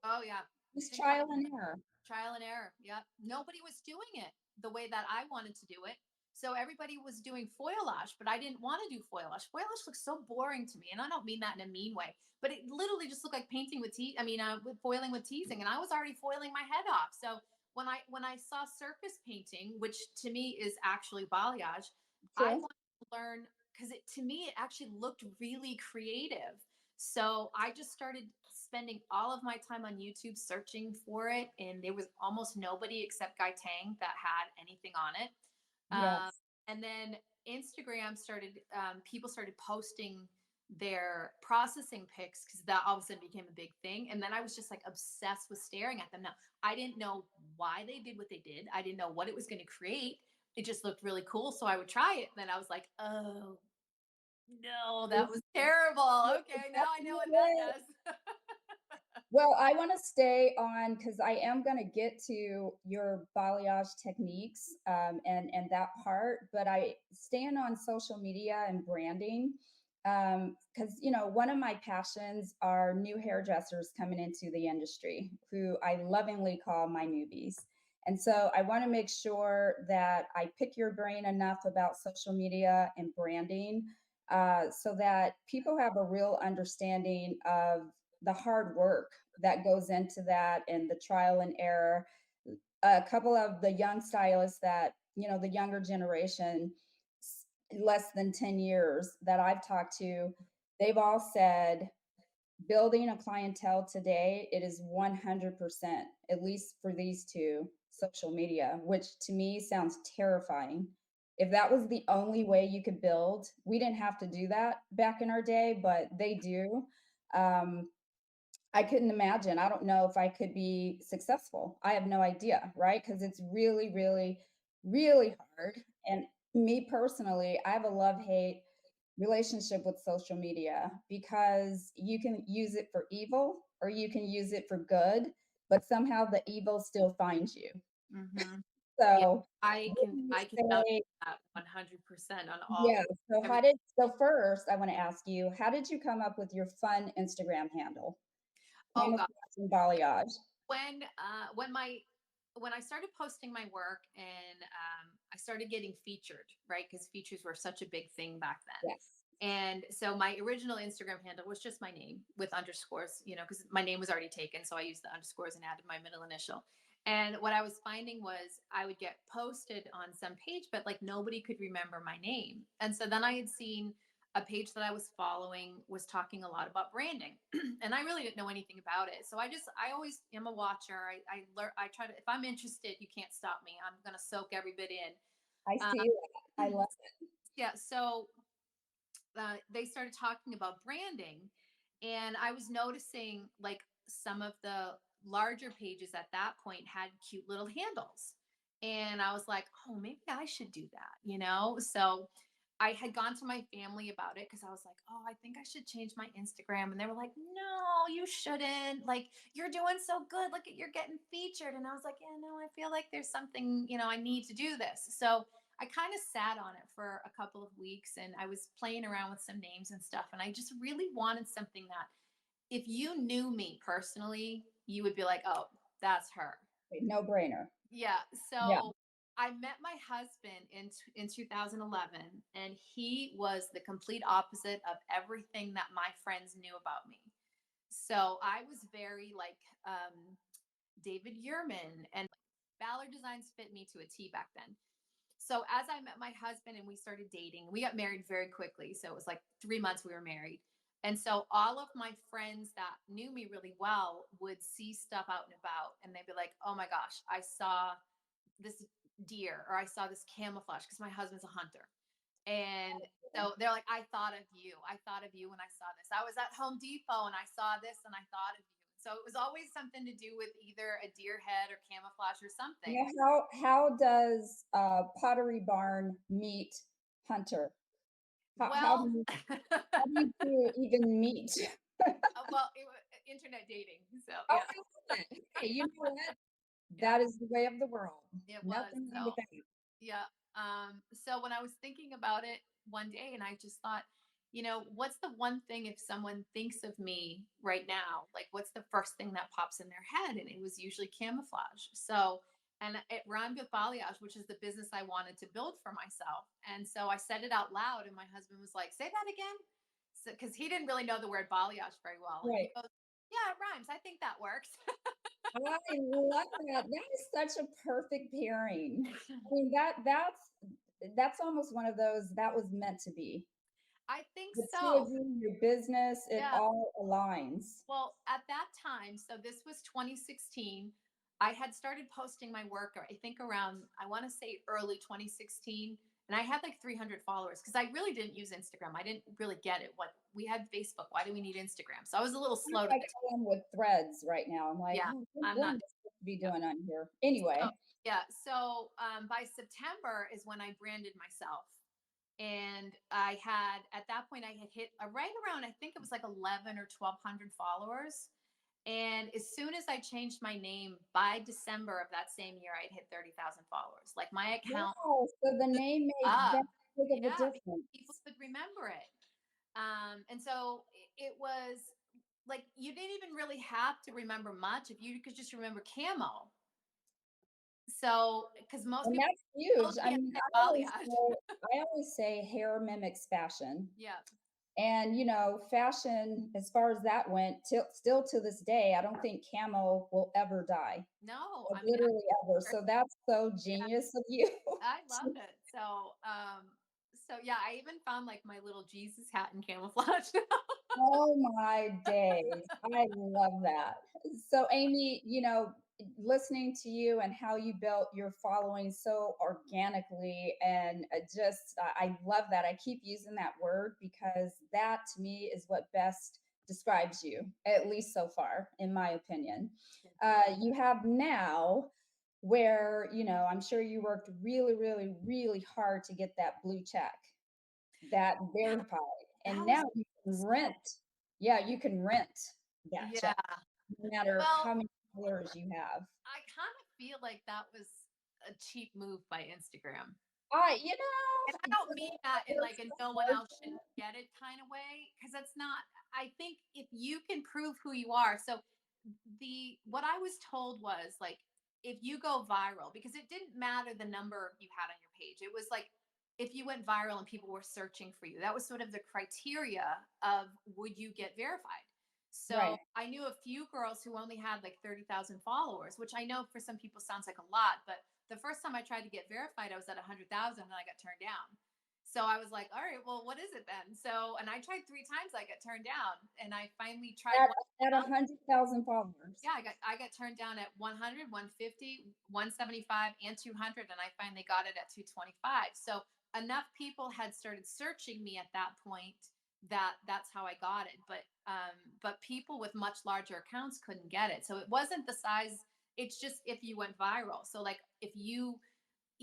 Oh yeah. Just TikTok. trial and error. Trial and error. Yep. Nobody was doing it the way that I wanted to do it. So everybody was doing foilage, but I didn't want to do foilage. Foilage looks so boring to me, and I don't mean that in a mean way. But it literally just looked like painting with with foiling with teasing, and I was already foiling my head off. So when I saw surface painting, which to me is actually balayage, I True. wanted to learn because to me it actually looked really creative. So I just started spending all of my time on YouTube searching for it, and there was almost nobody except Guy Tang that had anything on it. Um, Yes. and then Instagram started, people started posting their processing pics because that all of a sudden became a big thing. And then I was just like obsessed with staring at them. Now, I didn't know why they did what they did, I didn't know what it was going to create. It just looked really cool. So I would try it. And then I was like, oh, no, that It's was terrible. Okay, now I know what that definitely. does. Well, I want to stay on because I am going to get to your balayage techniques and that part, but I stand on social media and branding because one of my passions are new hairdressers coming into the industry who I lovingly call my newbies. And so I want to make sure that I pick your brain enough about social media and branding so that people have a real understanding of the hard work that goes into that and the trial and error. A couple of the young stylists that, the younger generation, less than 10 years that I've talked to, they've all said building a clientele today, it is 100%, at least for these two, social media, which to me sounds terrifying. if that was the only way you could build, we didn't have to do that back in our day, but they do. Um, I couldn't imagine. I don't know if I could be successful. I have no idea, right? Because it's really, really, really hard. And me personally, I have a love hate relationship with social media because you can use it for evil or you can use it for good, but somehow the evil still finds you. Hmm. Yeah, So, I what can do you I can vouch say? for that 100% on all Yeah. So, every. first, I want to ask you, how did you come up with your fun Instagram handle? Oh Camouflage God. and balayage. When I started posting my work and I started getting featured, right? Because features were such a big thing back then. Yes. And so my original Instagram handle was just my name with underscores, because my name was already taken. So I used the underscores and added my middle initial. And what I was finding was I would get posted on some page, but like nobody could remember my name. And so then I had seen a page that I was following was talking a lot about branding, and I really didn't know anything about it. So I always am a watcher. I learn. I try to. If I'm interested, you can't stop me. I'm gonna soak every bit in. I see that. I love it. Yeah. So they started talking about branding, and I was noticing like some of the larger pages at that point had cute little handles, and I was like, oh, maybe I should do that. So I had gone to my family about it because I was like, oh, I think I should change my Instagram. And they were like, no, you shouldn't. Like, you're doing so good. Look at you're getting featured. And I was like, yeah, no, I feel like there's something, I need to do this. So I kind of sat on it for a couple of weeks and I was playing around with some names and stuff. And I just really wanted something that if you knew me personally, you would be like, oh, that's her. No brainer. Yeah. Yeah. So I met my husband in 2011, and he was the complete opposite of everything that my friends knew about me. So I was very like David Yurman, and Ballard Designs fit me to a T back then. So as I met my husband and we started dating, we got married very quickly. So it was like 3 months we were married. And so all of my friends that knew me really well would see stuff out and about and they'd be like, oh my gosh, I saw this deer or I saw this camouflage because my husband's a hunter. And so they're like, I thought of you. I thought of you when I saw this. I was at Home Depot and I saw this and I thought of you. So it was always something to do with either a deer head or camouflage or something. How does Pottery Barn meet Hunter? How do Well, you how do you two even meet? well, it was internet dating. So Oh, yeah, I love it. Hey, you know what? yeah, That is the way of the world. it was. Nothing wrong with So that. yeah. So when I was thinking about it one day, and I just thought, what's the one thing if someone thinks of me right now, like what's the first thing that pops in their head? And it was usually camouflage. So, and it rhymed with balayage, which is the business I wanted to build for myself. And so I said it out loud, and my husband was like, "Say that again," because he didn't really know the word balayage very well, and he Right. goes, "Yeah, it rhymes. I think that works." I love that. That is such a perfect pairing. I mean, that's almost one of those that was meant to be. I think The two of so. you, your business, it Yeah. all aligns. Well, at that time, so this was 2016, I had started posting my work, I think around, I want to say early 2016. And I had like 300 followers because I really didn't use Instagram. I didn't really get it. What we had Facebook. Why do we need Instagram? So I was a little That's slow to like the. I am with threads right now. I'm like, Yeah, oh, I'm what not. am I supposed to be Yeah. doing on here? So, Anyway, yeah. So by September is when I branded myself. And I had, at that point, I had hit right around, I think it was like 11 or 1200 followers. And as soon as I changed my name by December of that same year, I'd hit 30,000 followers. Like my account wow. So the name made that up. big of a Yeah, because people difference. could remember it. And so it was like you didn't even really have to remember much if you could just remember camo. So, because most And people that's still huge. I can't mean, say balayage. I always say hair mimics fashion. Yeah. And fashion, as far as that went, still to this day, I don't think camo will ever die. No, Like I mean, literally ever. I, So that's so yeah, genius of you. I loved it. So yeah, I even found like my little Jesus hat in camouflage. Oh my days. I love that. So Amy, listening to you and how you built your following so organically, and just I love that. I keep using that word because that to me is what best describes you, at least so far, in my opinion. You have now where, I'm sure you worked really, really, really hard to get that blue check, that Yeah, verified, and that now was you can so, rent. Yeah, you can rent that yeah. check no matter Well, how many followers you have. I kind of feel like that was a cheap move by Instagram. I, you know, And I for don't the mean that in like a no one most else should get it kind of way, because that's not, I think if you can prove who you are. So the what I was told was like, if you go viral, because it didn't matter the number you had on your page. It was like if you went viral and people were searching for you. That was sort of the criteria of would you get verified. So right. I knew a few girls who only had like 30,000 followers, which I know for some people sounds like a lot, but the first time I tried to get verified, I was at 100,000 and I got turned down. So I was like, all right, well, what is it then? So, and I tried 3 times, I got turned down. And I finally tried At one at time. 100,000 followers. Yeah, I got turned down at 100, 150, 175, and 200, and I finally got it at 225. So enough people had started searching me at that point that that's how I got it. But people with much larger accounts couldn't get it. So it wasn't the size. It's just if you went viral. So like if you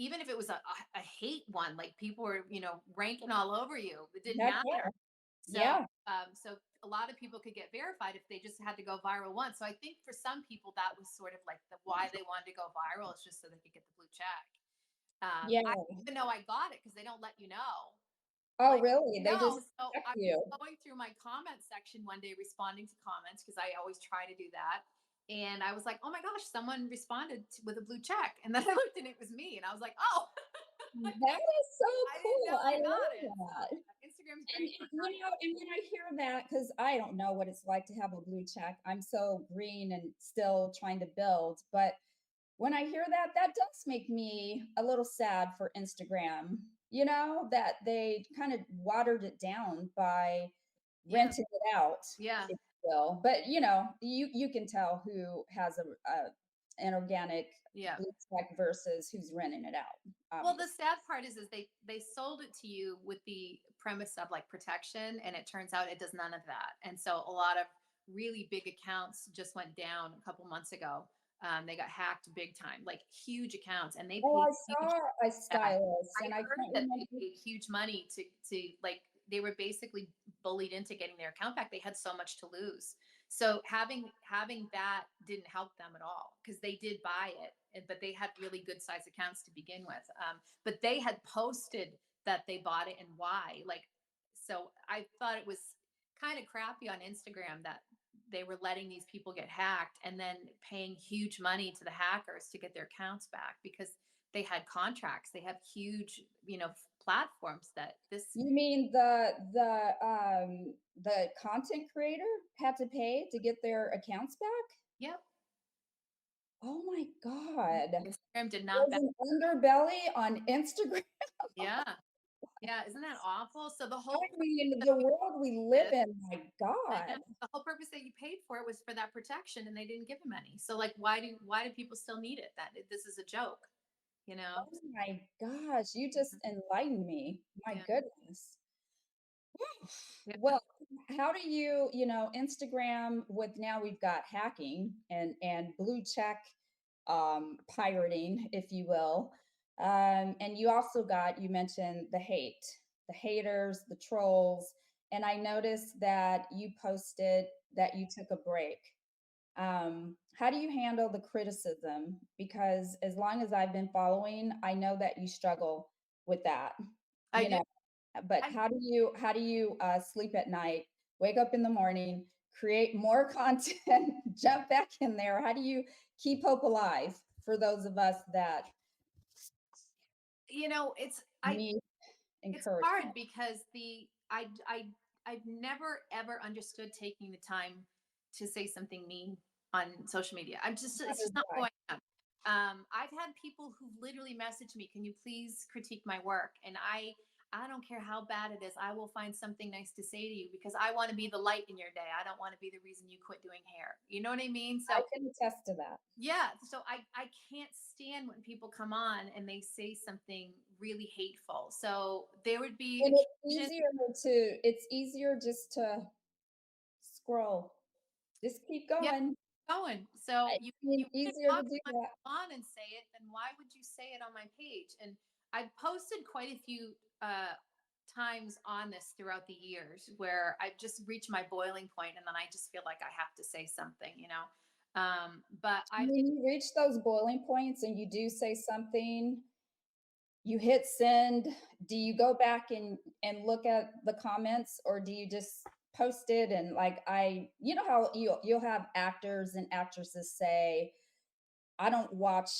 even if it was a hate one, like people were, ranking all over you, it didn't Heck yeah. matter. So, Yeah. so a lot of people could get verified if they just had to go viral once. So I think for some people that was sort of like the why they wanted to go viral is just so they could get the blue check. Yeah. I didn't even know I got it because they don't let you know. Oh, Like, really? They no. just So check I was you. going through my comment section one day, responding to comments because I always try to do that. And I was like, oh my gosh, someone responded with a blue check. And then I looked and it was me. And I was like, oh, That is so I didn't cool. know I I got it. love So that. yeah, Instagram's And, great for you know, and when I hear that, because I don't know what it's like to have a blue check, I'm so green and still trying to build. But when I hear that, that does make me a little sad for Instagram, that they kind of watered it down by yeah, renting it out, yeah, if you will. But, you can tell who has an organic yeah. blue check versus who's renting it out, Well, the obviously. sad part is they sold it to you with the premise of like protection, and it turns out it does none of that. And so a lot of really big accounts just went down a couple months ago. They got hacked big time, like huge accounts, and they Oh, paid I huge. saw a Yeah, stylist, I and I heard can't that they remember. paid huge money to like they were basically bullied into getting their account back. They had so much to lose. So having that didn't help them at all because they did buy it, but they had really good size accounts to begin with. But they had posted that they bought it and why. Like, so I thought it was kind of crappy on Instagram that they were letting these people get hacked and then paying huge money to the hackers to get their accounts back because they had contracts. They have huge, platforms that this. You mean the content creator had to pay to get their accounts back? Yep. Oh my god. Instagram did not There's back. an underbelly on Instagram. Yeah. Yeah. Isn't that awful? So the I whole mean, that the you world we live did, in, my I know, god. the whole purpose that you paid for it was for that protection and they didn't give them any. So like why do people still need it? That this is a joke, you know? Oh my gosh, you just Mhm. enlightened me. My Yeah. goodness. Yeah. Well, how do Instagram, with now we've got hacking and blue check pirating, if you will. And you mentioned the haters, the trolls. And I noticed that you posted that you took a break. How do you handle the criticism? Because as long as I've been following, I know that you struggle with that. I You do. know, but I how do you sleep at night, wake up in the morning, create more content, jump back in there? How do you keep hope alive for those of us that it's need it's hard encouragement? because I've never ever understood taking the time to say something mean on social media. It's Neither just do not I. going on. I've had people who literally message me, "Can you please critique my work?" And I don't care how bad it is. I will find something nice to say to you because I want to be the light in your day. I don't want to be the reason you quit doing hair. You know what I mean? I So can attest to that. yeah, so I can't stand when people come on and they say something really hateful. So there would be And occasion, it's easier just to scroll. Just keep yeah, going. going. So I you mean, wouldn't easier to talk do to that. on and say it, then why would you say it on my page? And I posted quite a few times on this throughout the years where I've just reached my boiling point and then I just feel like I have to say something, you know. But I When you reach those boiling points and you do say something, you hit send. Do you go back and look at the comments, or do you just post it and like you know how you'll have actors and actresses say, I don't watch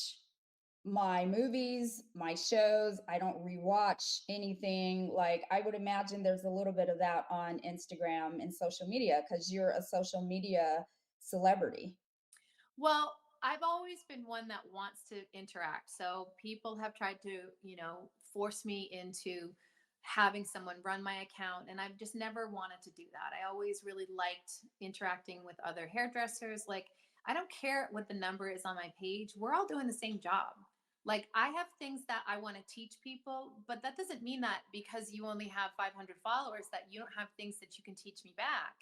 my movies, my shows, I don't rewatch anything. Like I would imagine there's a little bit of that on Instagram and social media because you're a social media celebrity. Well, I've always been one that wants to interact. So people have tried to, you know, force me into having someone run my account. And I've just never wanted to do that. I always really liked interacting with other hairdressers. Like, I don't care what the number is on my page, we're all doing the same job. Like, I have things that I want to teach people, but that doesn't mean that because you only have 500 followers that you don't have things that you can teach me back.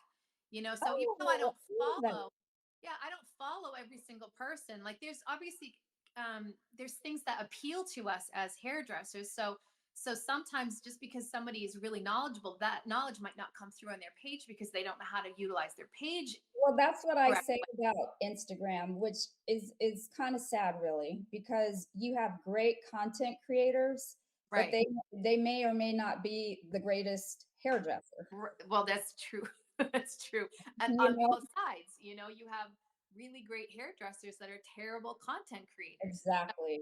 You know, so even though I Oh, don't I love that. follow, yeah, I don't follow every single person. Like there's obviously there's things that appeal to us as hairdressers. So sometimes just because somebody is really knowledgeable, that knowledge might not come through on their page because they don't know how to utilize their page Well, that's what I say correctly. about Instagram, which is kind of sad really, because you have great content creators, but Right. they may or may not be the greatest hairdresser. Well, that's true. That's true. And You on know, both sides, you know, you have really great hairdressers that are terrible content creators. exactly.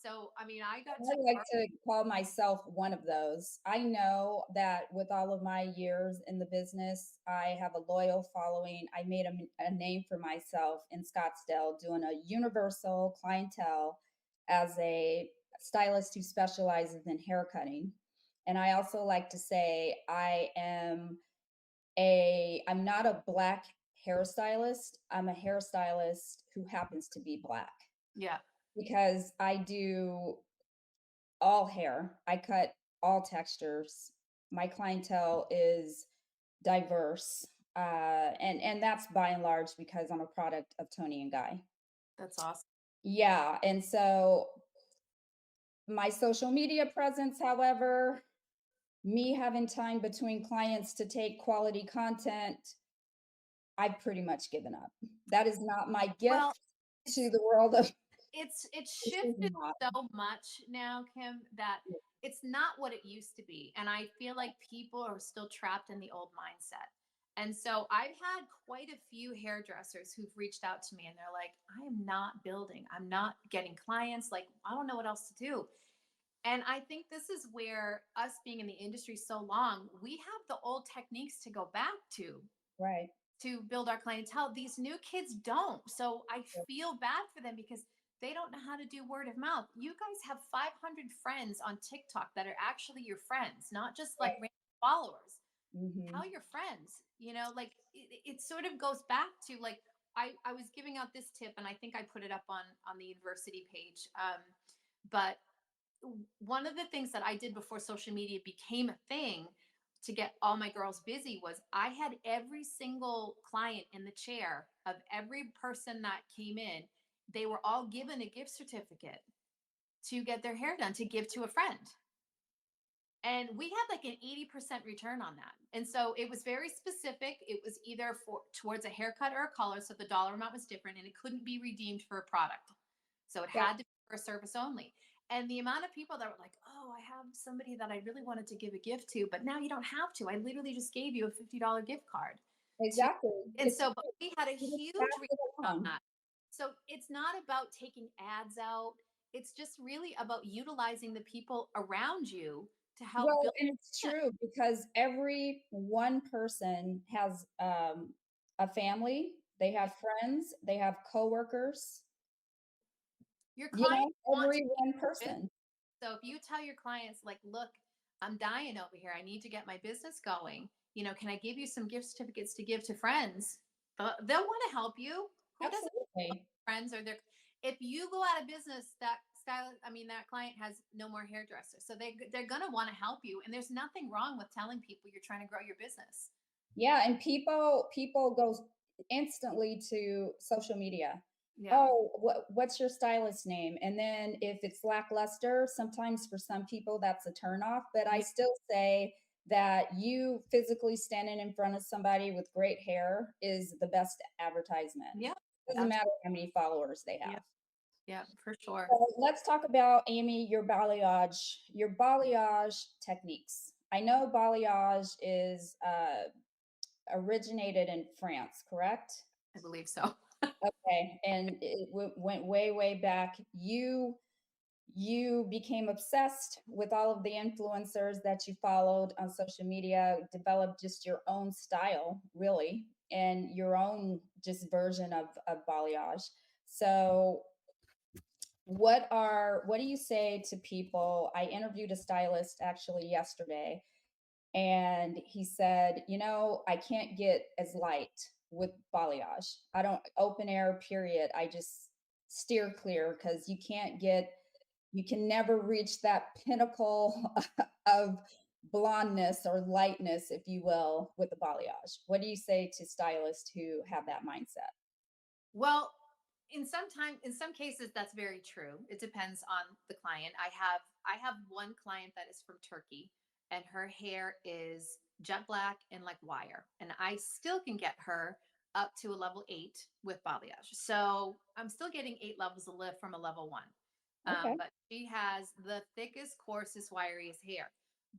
So I mean, I got I to like to call myself one of those. I know that with all of my years in the business, I have a loyal following. I made a name for myself in Scottsdale doing a universal clientele as a stylist who specializes in hair cutting. And I also like to say I'm not a black hairstylist. I'm a hairstylist who happens to be black yeah, because I do all hair. I cut all textures. My clientele is diverse, and that's by and large because I'm a product of Tony and Guy. that's awesome. Yeah, and so my social media presence, however, me having time between clients to take quality content, I've pretty much given up. That is not my Well, gift to it's the world of it's this is shifted not. so much now, Kim, that it's not what it used to be. And I feel like people are still trapped in the old mindset. And so I've had quite a few hairdressers who've reached out to me and they're like, I am not building, I'm not getting clients. Like, I don't know what else to do. And I think this is where us being in the industry so long, we have the old techniques to go back Right. to build our clientele. These new kids don't. So I feel bad for them because they don't know how to do word of mouth. You guys have 500 friends on TikTok that are actually your friends, not just like Right. random followers. Tell Mhm. your friends, you know, like it sort of goes back to like, I was giving out this tip and I think I put it up on the university page. But one of the things that I did before social media became a thing to get all my girls busy was I had every single client in the chair of every person that came in. They were all given a gift certificate to get their hair done to give to a friend. And we had like an 80% return on that. And so it was very specific. It was either for towards a haircut or a color. So the dollar amount was different and it couldn't be redeemed for a product. So it Yeah. had to be for a service only. And the amount of people that were like, oh, I have somebody that I really wanted to give a gift to, but now you don't have to. I literally just gave you a $50 gift card to, Exactly. and It's so but we had a you just huge pass return it on along. that. So it's not about taking ads out. It's just really about utilizing the people around you to help Well, build and it's it. true because every one person has a family, they Yeah. have friends, they have coworkers, Your you clients know, want to every keep one your business. person. So if you tell your clients, like, look, I'm dying over here. I need to get my business going. Can I give you some gift certificates to give to friends? They'll want to help you. Who doesn't Absolutely. friends or their if you go out of business, that style, I mean, that client has no more hairdressers. So they're gonna want to help you. And there's nothing wrong with telling people you're trying to grow your business. Yeah, and people go instantly to social media. Yeah. Oh, what's your stylist name? And then if it's lackluster, sometimes for some people that's a turnoff. But I Yeah. still say that you physically standing in front of somebody with great hair is the best advertisement. Yeah. Doesn't Absolutely. matter how many followers they Yeah. have. Yeah, for sure. So let's talk about, Amy, your balayage techniques. I know balayage is originated in France, correct? I believe so. Okay, and it went way, way back. You became obsessed with all of the influencers that you followed on social media, developed just your own style, really, and your own just version of balayage. So what do you say to people? I interviewed a stylist actually yesterday, and he said, I can't get as light with balayage. I don't open air, period. I just steer clear because you can never reach that pinnacle of blondness or lightness, if you will, with the balayage. What do you say to stylists who have that mindset? Well, in some cases that's very true. It depends on the client. I have one client that is from Turkey, and her hair is jet black and like wire, and I still can get her up to a level 8 with balayage. So I'm still getting 8 levels of lift from a level 1. Okay. But she has the thickest, coarsest, wiriest hair.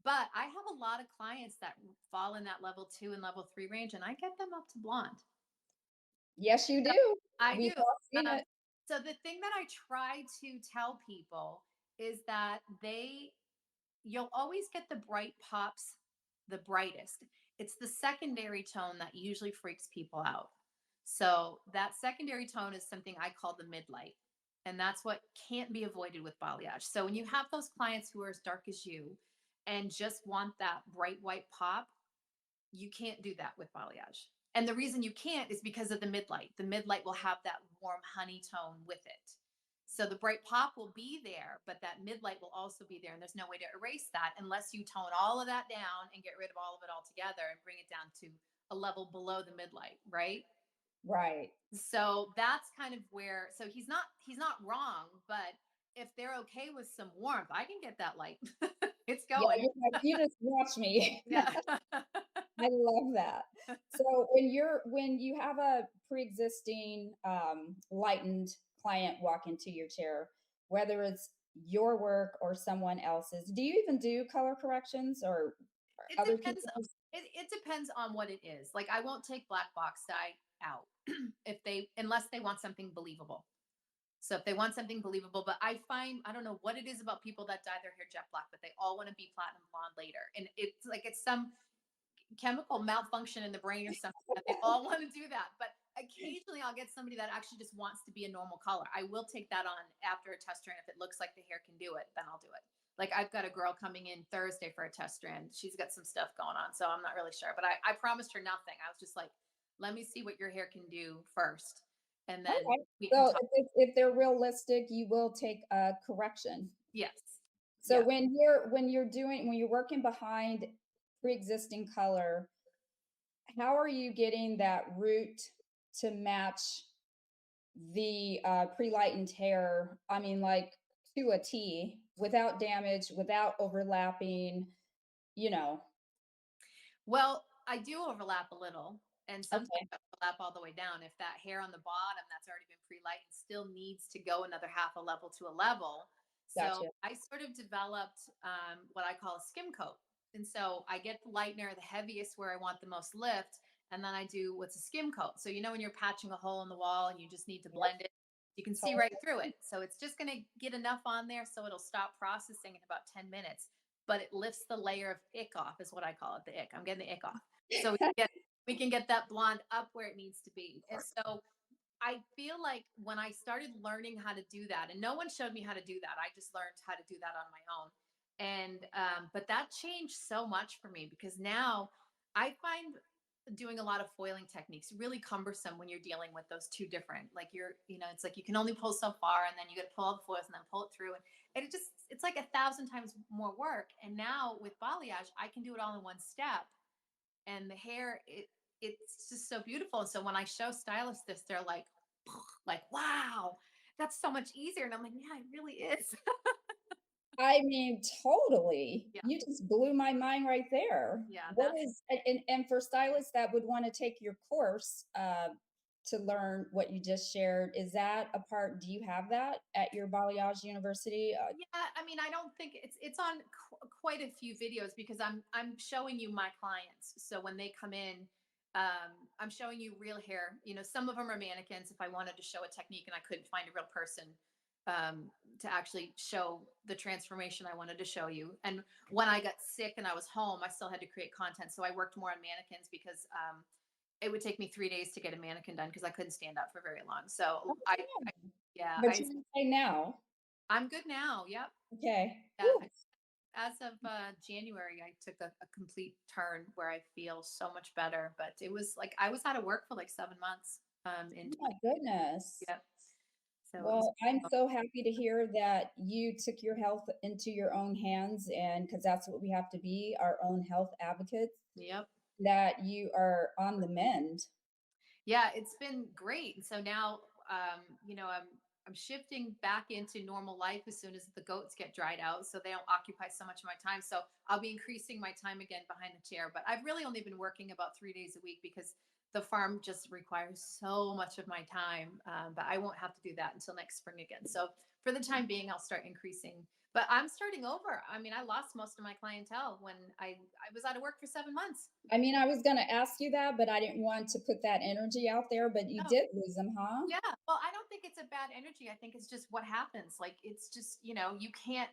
But I have a lot of clients that fall in that level 2 and level 3 range, and I get them up to blonde. Yes, you So do. I We've do. all seen Um, it. so the thing that I try to tell people is that you'll always get the bright pops the brightest. It's the secondary tone that usually freaks people out. So that secondary tone is something I call the midlight. And that's what can't be avoided with balayage. So when you have those clients who are as dark as you and just want that bright white pop, you can't do that with balayage. And the reason you can't is because of the midlight. The midlight will have that warm honey tone with it. So the bright pop will be there, but that midlight will also be there. And there's no way to erase that unless you tone all of that down and get rid of all of it altogether and bring it down to a level below the midlight, right? Right. So that's kind of where, so he's not wrong, but if they're okay with some warmth, I can get that light. It's Yeah, going. you're like, "You just watch me." Yeah. I love that. So when you have a pre-existing lightened client walk into your chair, whether it's your work or someone else's, do you even do color corrections or It other depends. people just It depends on what it is. Like I won't take black box dye out if they unless they want something believable. So if they want something believable, but I find I don't know what it is about people that dye their hair jet black, but they all want to be platinum blonde later, and it's like it's some chemical malfunction in the brain or something that they all want to do that. But occasionally I'll get somebody that actually just wants to be a normal color. I will take that on after a test strand. If it looks like the hair can do it, then I'll do it. Like I've got a girl coming in Thursday for a test strand. She's got some stuff going on. So I'm not really sure. But I promised her nothing. I was just like, let me see what your hair can do first. And then okay. we can So talk. if they're realistic, you will take a correction. Yes. So Yeah. when you're working behind pre-existing color, how are you getting that root to match the pre-lightened hair? I mean, like to a T, without damage, without overlapping. You know. Well, I do overlap a little, and sometimes Okay, I overlap all the way down. If that hair on the bottom that's already been pre-lightened still needs to go another half a level to a level. So gotcha. I sort of developed what I call a skim coat. And so I get the lightener, the heaviest where I want the most lift, and then I do what's a skim coat. So when you're patching a hole in the wall and you just need to Yep, blend it, you can see right totally. through it. So it's just going to get enough on there so it'll stop processing in about 10 minutes, but it lifts the layer of ick off, is what I call it, the ick. I'm getting the ick off. So we can get that blonde up where it needs to be. And so I feel like when I started learning how to do that, and no one showed me how to do that, I just learned how to do that on my own. And but that changed so much for me because now I find doing a lot of foiling techniques really cumbersome when you're dealing with those two different, like it's like you can only pull so far and then you got to pull all the foils and then pull it through, and it's like 1,000 times more work. And now with balayage I can do it all in one step, and the hair, it's just so beautiful. And so when I show stylists this, they're like wow, that's so much easier. And I'm like, yeah, it really is. I mean, totally. Yeah, You just blew my mind right there. yeah, What that's is and for stylists that would want to take your course to learn what you just shared, is that a part? Do you have that at your Balayage University? Yeah, I mean, I don't think it's on quite a few videos because I'm showing you my clients. So when they come in, I'm showing you real hair. Some of them are mannequins. If I wanted to show a technique and I couldn't find a real person to actually show the transformation I wanted to show you. And when I got sick and I was home, I still had to create content. So I worked more on mannequins because it would take me 3 days to get a mannequin done because I couldn't stand up for very long. So yeah, But you say now. I'm good now. Yep. Okay. Yeah. Whew. As of January, I took a complete turn where I feel so much better. But it was like I was out of work for like 7 months in Oh my 20. goodness. Yep. So it was. Well, I'm so happy to hear that you took your health into your own hands, and because that's what we have to be, our own health advocates, Yep. that you are on the mend. Yeah, it's been great. And so now, I'm shifting back into normal life as soon as the goats get dried out, so they don't occupy so much of my time. So I'll be increasing my time again behind the chair. But I've really only been working about 3 days a week because the farm just requires so much of my time. But I won't have to do that until next spring again. So for the time being, I'll start increasing. But I'm starting over. I mean, I lost most of my clientele when I was out of work for 7 months. I mean, I was going to ask you that, but I didn't want to put that energy out there, but you No. did lose them, huh? Yeah. Well, I don't think it's a bad energy. I think it's just what happens. Like it's just, you can't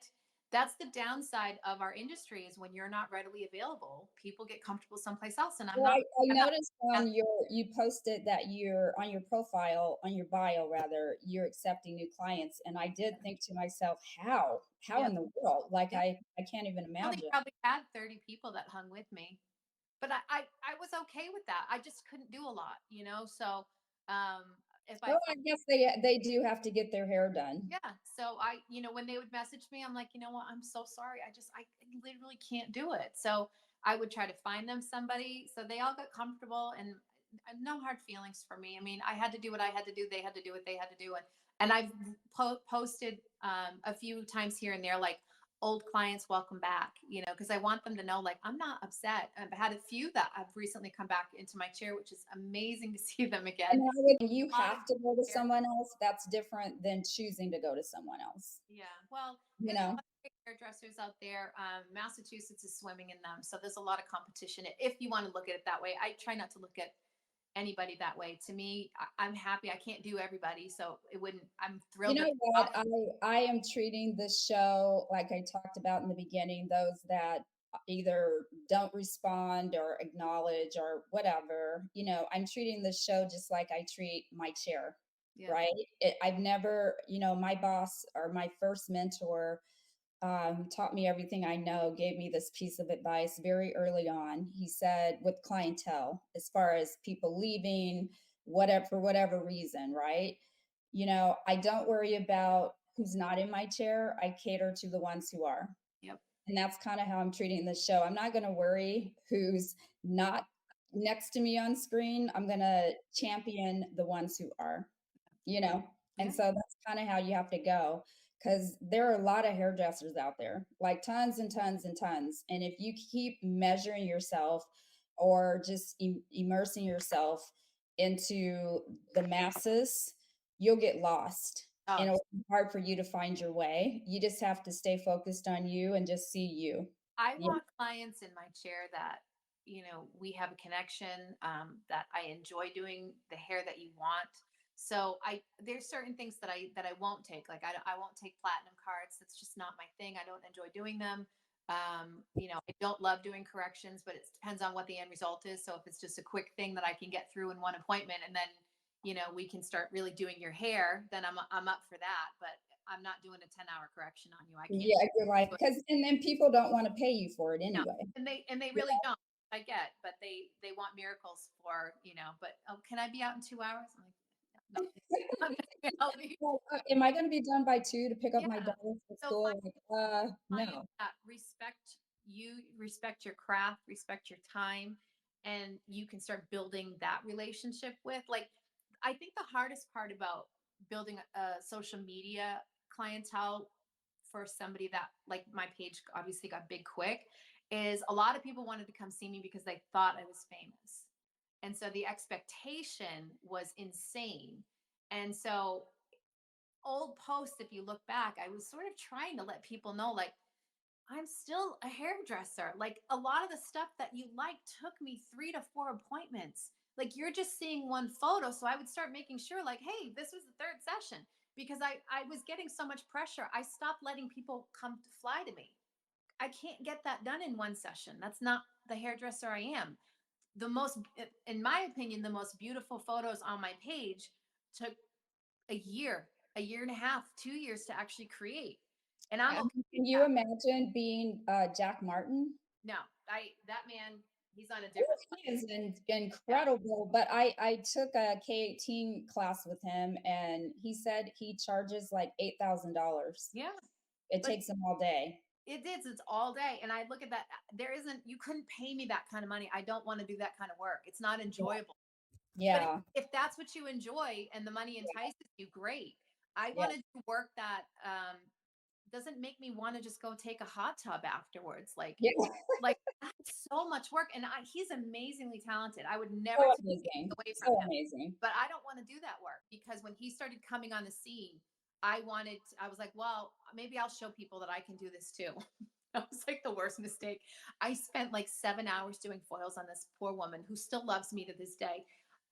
that's the downside of our industry is when you're not readily available, people get comfortable someplace else. And Well, I I'm not noticed on you posted that you're on your profile, on your bio rather, you're accepting new clients. And I did think to myself, how yeah, in the world? Like yeah. I can't even I only imagine. probably had 30 people that hung with me. But I was okay with that. I just couldn't do a lot. So if I Oh, I guess they do have to get their hair done. yeah. So when they would message me, I'm like, you know what? I'm so sorry. I literally can't do it. So I would try to find them somebody. So they all got comfortable, and no hard feelings for me. I mean, I had to do what I had to do. They had to do what they had to do. And I've posted a few times here and there, like old clients welcome back, because I want them to know, like, I'm not upset. I've had a few that have recently come back into my chair, which is amazing to see them And again. when you A lot of have to go to someone else, that's different than choosing to go to someone else. Yeah, well, You there's a lot know? of great hairdressers out there. Massachusetts is swimming in them, so there's a lot of competition. If you want to look at it that way, I try not to look at anybody that way. To me, I'm happy. I can't do everybody, so it wouldn't. I'm You thrilled that. know what? I am treating this show like I talked about in the beginning, those that either don't respond or acknowledge or whatever, I'm treating this show just like I treat my chair, Yeah, right? I've never, my boss or my first mentor who taught me everything I know, gave me this piece of advice very early on. He said, with clientele, as far as people leaving, whatever, for whatever reason, right? I don't worry about who's not in my chair. I cater to the ones who are. yep, And that's kind of how I'm treating this show. I'm not going to worry who's not next to me on screen. I'm going to champion the ones who are, you know? And yeah. so that's kind of how you have to go because there are a lot of hairdressers out there, like tons and tons and tons. And if you keep measuring yourself or just immersing yourself into the masses, you'll get lost Oh, and it'll be hard for you to find your way. You just have to stay focused on you and just see you. I Yeah. want clients in my chair that, we have a connection, that I enjoy doing the hair that you want. So there's certain things that I won't take. Like I won't take platinum cards. That's just not my thing. I don't enjoy doing them. I don't love doing corrections, but it depends on what the end result is. So if it's just a quick thing that I can get through in one appointment and then, we can start really doing your hair, then I'm up for that. But I'm not doing a 10-hour correction on you. I can't Yeah, you're like, do it. because and then people don't want to pay you for it No, anyway. and they Yeah. really don't. I get, but they want miracles for, but oh, can I be out in 2 hours? I'm like, no, not the reality. Well, am I going to be done by 2 to pick up Yeah. my daughter from So school? Like, clients no. that respect you, respect your craft, respect your time, and you can start building that relationship with. Like, I think the hardest part about building a social media clientele for somebody that, like, my page obviously got big quick, is a lot of people wanted to come see me because they thought I was famous. And so the expectation was insane. And so old posts, if you look back, I was sort of trying to let people know, like, I'm still a hairdresser. Like, a lot of the stuff that you like took me 3 to 4 appointments. Like, you're just seeing one photo. So I would start making sure, like, hey, this was the third session, because I was getting so much pressure. I stopped letting people come to fly to me. I can't get that done in one session. That's not the hairdresser I am. The most, in my opinion, the most beautiful photos on my page took a year and a half, 2 years to actually create. And I'm okay with Can you that. imagine being Jack Martin? No, that man, he's on a Oh, different he is level. incredible. But I took a K-18 class with him, and he said he charges like $8,000. Yeah. It But takes him all day. it is, it's all day. And I look at that. You couldn't pay me that kind of money. I don't want to do that kind of work. It's not enjoyable. But Yeah. if that's what you enjoy and the money entices you, great. I Yeah. want to do work that doesn't make me want to just go take a hot tub afterwards. Yeah. Like, that's so much work. And he's amazingly talented. I would never So take it amazing. away from So him. amazing. But I don't want to do that work, because when he started coming on the scene, I was like, well, maybe I'll show people that I can do this too. That was like the worst mistake. I spent like 7 hours doing foils on this poor woman who still loves me to this day.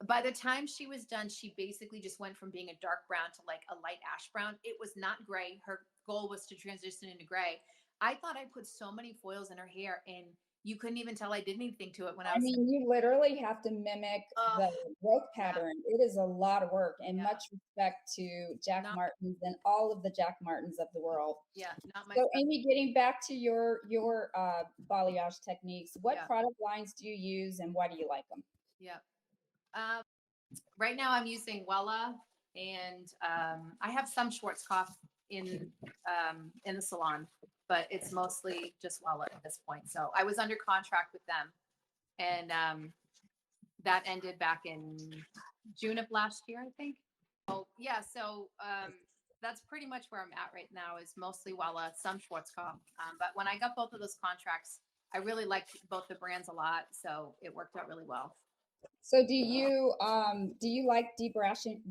By the time she was done, she basically just went from being a dark brown to like a light ash brown. It was not gray. Her goal was to transition into gray. I thought I put so many foils in her hair, and you couldn't even tell I did anything to it when I I was. mean, you literally have to mimic Oh, the growth yeah, pattern. It is a lot of work, and yeah. much respect to Jack Not, Martins and all of the Jack Martins of the world. yeah, not my So, stuff. Amy, getting back to your balayage techniques, what Yeah, product lines do you use, and why do you like them? yeah. Um, right now I'm using Wella, and I have some Schwarzkopf in the salon, but it's mostly just Wella at this point. So I was under contract with them, and that ended back in June of last year, I think. Oh yeah, so that's pretty much where I'm at right now. Is mostly Wella, some Schwarzkopf. But when I got both of those contracts, I really liked both the brands a lot, so it worked out really well. So, do you like debrassing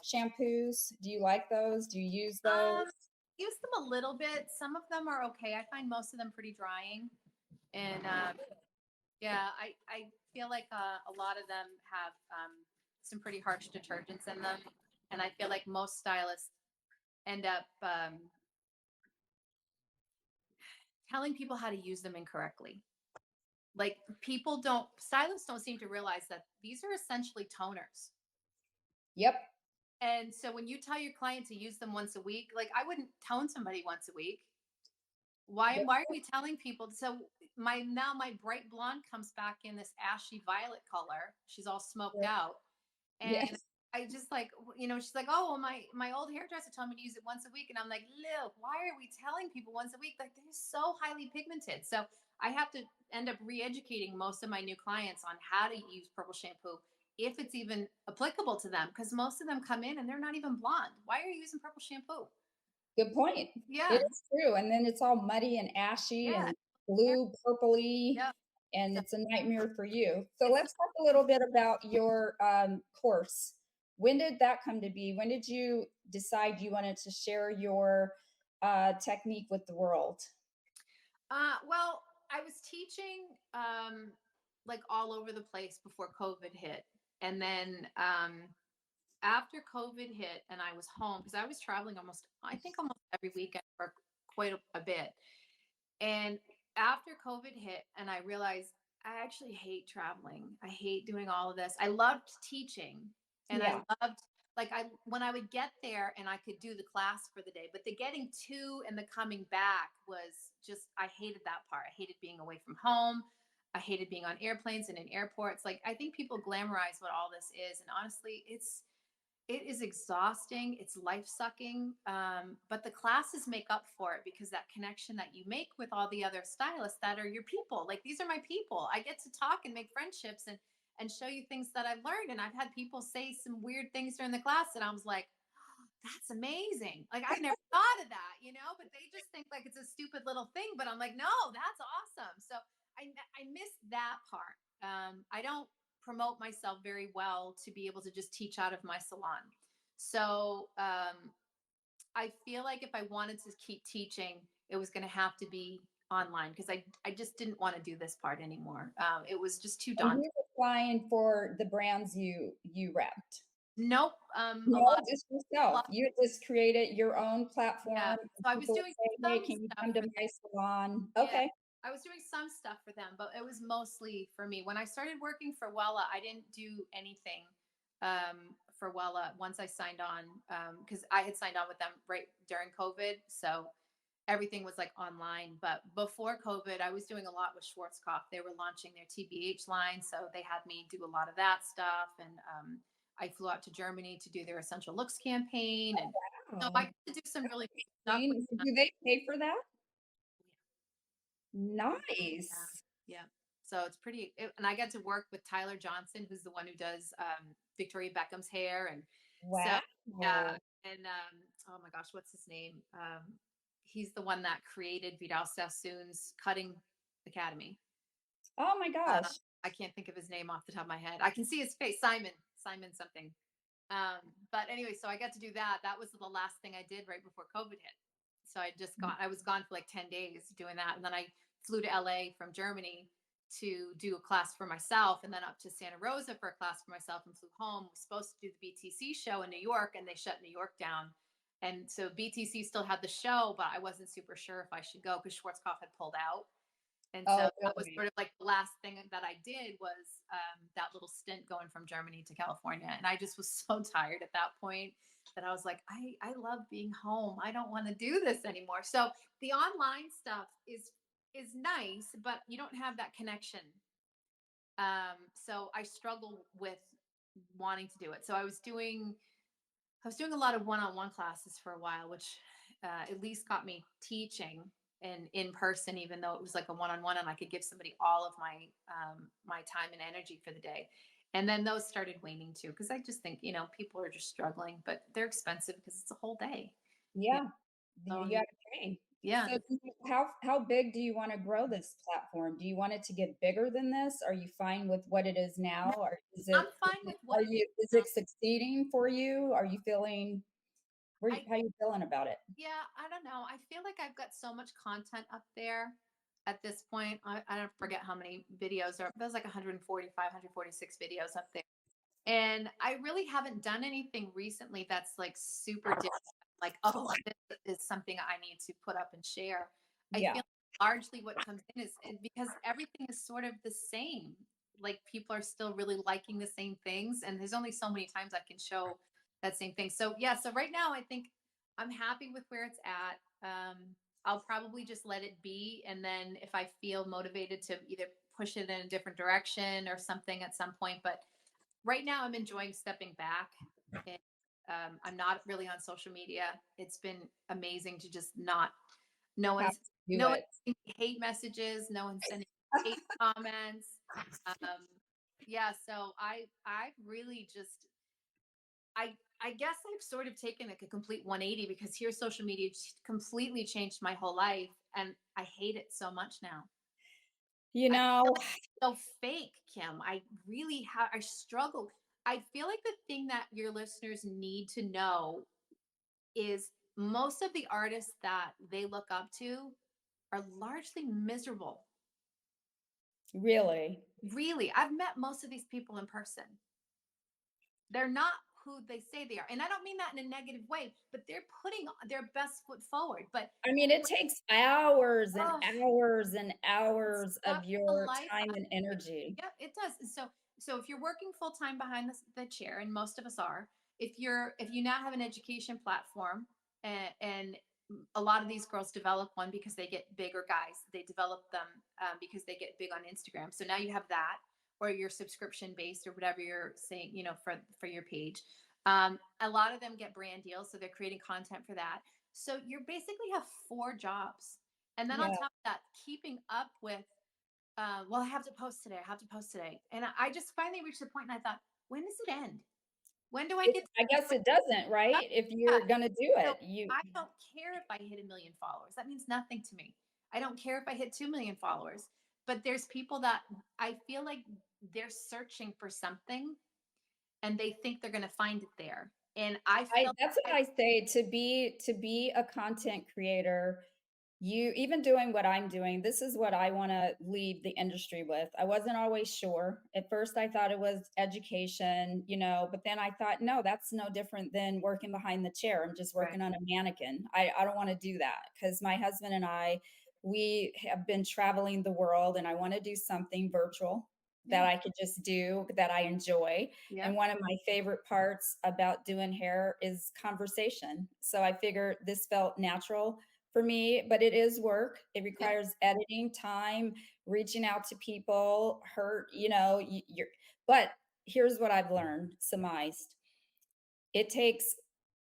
shampoos? Do you like those? Do you use those? Um, use them a little bit. Some of them are okay. I find most of them pretty drying, and yeah, I feel like a lot of them have some pretty harsh detergents in them, and I feel like most stylists end up telling people how to use them incorrectly. Like, stylists don't seem to realize that these are essentially toners. Yep. And so when you tell your client to use them once a week, like, I wouldn't tone somebody once a week. Why Yep. why are we telling people? So my bright blonde comes back in this ashy violet color. She's all smoked Yep. out. And Yes. I just, like, she's like, oh, well, my old hairdresser told me to use it once a week. And I'm like, look, why are we telling people once a week? Like, they're so highly pigmented. So I have to end up re-educating most of my new clients on how to use purple shampoo, if it's even applicable to them, because most of them come in and they're not even blonde. Why are you using purple shampoo? Good point. It Yeah, is true. And then it's all muddy and ashy yeah, and blue, purpley, yeah. and So it's a nightmare for you. So it's let's talk a little bit about your course. When did that come to be? When did you decide you wanted to share your technique with the world? well, I was teaching like all over the place before COVID hit. And then after COVID hit and I was home, because I was traveling I think almost every weekend for quite a bit. And after COVID hit, and I realized I actually hate traveling. I hate doing all of this. I loved teaching, and I Yeah. loved like I when I would get there and I could do the class for the day, but the getting to and the coming back was just I hated that part. I hated being away from home. I hated being on airplanes and in airports. Like I think people glamorize what all this is, and honestly, it is exhausting. It's life sucking. But the classes make up for it because that connection that you make with all the other stylists that are your people. Like these are my people. I get to talk and make friendships and show you things that I've learned. And I've had people say some weird things during the class, and I was like, that's amazing. Like I never thought of that, but they just think like it's a stupid little thing. But I'm like, no, that's awesome. So I miss that part. I don't promote myself very well to be able to just teach out of my salon. So I feel like if I wanted to keep teaching, it was going to have to be online because I just didn't want to do this part anymore. It was just too And daunting. you were flying for the brands you repped. Nope. A No, lot, just a yourself. lot. You just created your own Yeah. platform. So I was People would doing say, "Hey, some can you stuff come to for them. my salon?" Yeah. Okay. I was doing some stuff for them, but it was mostly for me. When I started working for Wella, I didn't do anything for Wella once I signed on because I had signed on with them right during COVID. So everything was like online. But before COVID, I was doing a lot with Schwarzkopf. They were launching their TBH line. So they had me do a lot of that stuff. And I flew out to Germany to do their Essential Looks campaign. And so I Wow. got to do some really cool stuff with Do them. they pay for that? Yeah. Nice. Yeah. So it's and I got to work with Tyler Johnson, who's the one who does Victoria Beckham's hair. And so, yeah. Wow. And oh my gosh, what's his name? He's the one that created Vidal Sassoon's Cutting Academy. Oh my Uh, gosh. I can't think of his name off the top of my head. I can see his face, Simon something. But anyway, so I got to do that. That was the last thing I did right before COVID hit. So I was gone for like 10 days doing that. And then I flew to LA from Germany to do a class for myself and then up to Santa Rosa for a class for myself and flew home. Was supposed to do the BTC show in New York and they shut New York down. And so BTC still had the show, but I wasn't super sure if I should go because Schwarzkopf had pulled out. And so Oh, that was really? sort of like the last thing that I did was that little stint going from Germany to California. And I just was so tired at that point that I was like, I love being home. I don't want to do this anymore. So the online stuff is nice, but you don't have that connection. So I struggle with wanting to do it. So I was doing a lot of one-on-one classes for a while, which at least got me teaching and in person, even though it was like a one-on-one, and I could give somebody all of my time and energy for the day. And then those started waning too, because I just think people are just struggling, but they're expensive because it's a whole day. You Yeah. know, You and gotta pay. yeah, So how big do you want to grow this platform? Do you want it to get bigger than this? Are you fine with what it is now? no, Or I'm fine with what it is is now. it succeeding for you? Are you feeling I how are you feeling about it? Yeah, I don't know. I feel like I've got so much content up there at this point. I don't forget how many videos are. There's like 145, 146 videos up there. And I really haven't done anything recently that's like super different. Like, oh, this is something I need to put up and share. I Yeah. feel largely what comes in is because everything is sort of the same. Like people are still really liking the same things. And there's only so many times I can show that same thing. So yeah, so right now I think I'm happy with where it's at. I'll probably just let it be. And then if I feel motivated to either push it in a different direction or something at some point, but right now I'm enjoying stepping back and I'm not really on social media. It's been amazing to just not no How one's to do no one's it. sending me hate messages, no one's sending me hate comments. um yeah, so I really just I guess I've sort of taken like a complete 180 because here social media completely changed my whole life and I hate it so much now. You I feel know, like it's so fake, Kim. I really have, I struggle. I feel like the thing that your listeners need to know is most of the artists that they look up to are largely miserable. really. Really, I've met most of these people in person. They're not who they say they are. And I don't mean that in a negative way, but they're putting their best foot forward. But I mean, it takes hours and oh, hours and it's hours of the your life. time and energy. Yep, it does. So if you're working full time behind the chair, and most of us are, if you now have an education platform, and a lot of these girls develop one because they get big, or guys, they develop them because they get big on Instagram. So now you have that, or your subscription based, or whatever you're saying, for your page. A lot of them get brand deals, so they're creating content for that. So you basically have four jobs, and then on Yeah. top of that, keeping up with, well, I have to post today. I have to post today, and I just finally reached the point, and I thought, when does it end? When do I get to I see guess my it doesn't, stuff? right? If Yeah. you're gonna do So it, you I don't care if I hit 1 million followers. That means nothing to me. I don't care if I hit 2 million followers. But there's people that I feel like they're searching for something, and they think they're going to find it there. And I I feel that's what like I say, to be a content creator, you even doing what I'm doing, this is what I wanna leave the industry with. I wasn't always sure. At first, I thought it was education, but then I thought, "No, that's no different than working behind the chair. I'm just right. working on a mannequin." I don't wanna do that because my husband and I, we have been traveling the world, and I wanna do something virtual that Yeah. I could just do, that I enjoy, Yeah. and one of my favorite parts about doing hair is conversation. So I figured this felt natural for me, but it is work. It Yeah. requires editing, time, reaching out to people, hurt, you're, but here's what I've learned, surmised. It takes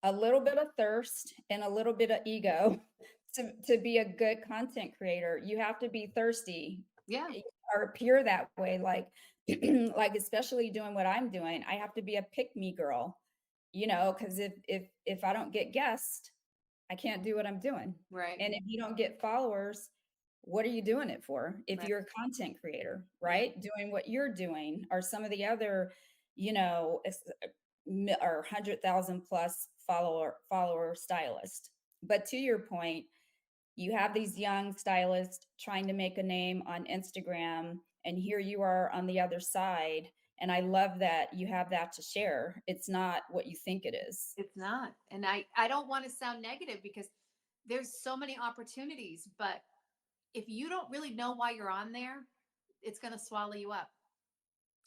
a little bit of thirst and a little bit of ego to be a good content creator. You have to be thirsty Yeah. eh, or pure that way. Like, like especially doing what I'm doing, I have to be a pick me girl, because if I don't get guests, I can't do what I'm doing. Right. And if you don't get followers, what are you doing it for? If Right. you're a content creator, Yeah. right? Doing what you're doing, or some of the other, or 100,000 plus follower stylist. But to your point, you have these young stylists trying to make a name on Instagram, and here you are on the other side. And I love that you have that to share. It's not what you think it is. It's not. And I don't want to sound negative, because there's so many opportunities, but if you don't really know why you're on there, it's going to swallow you up.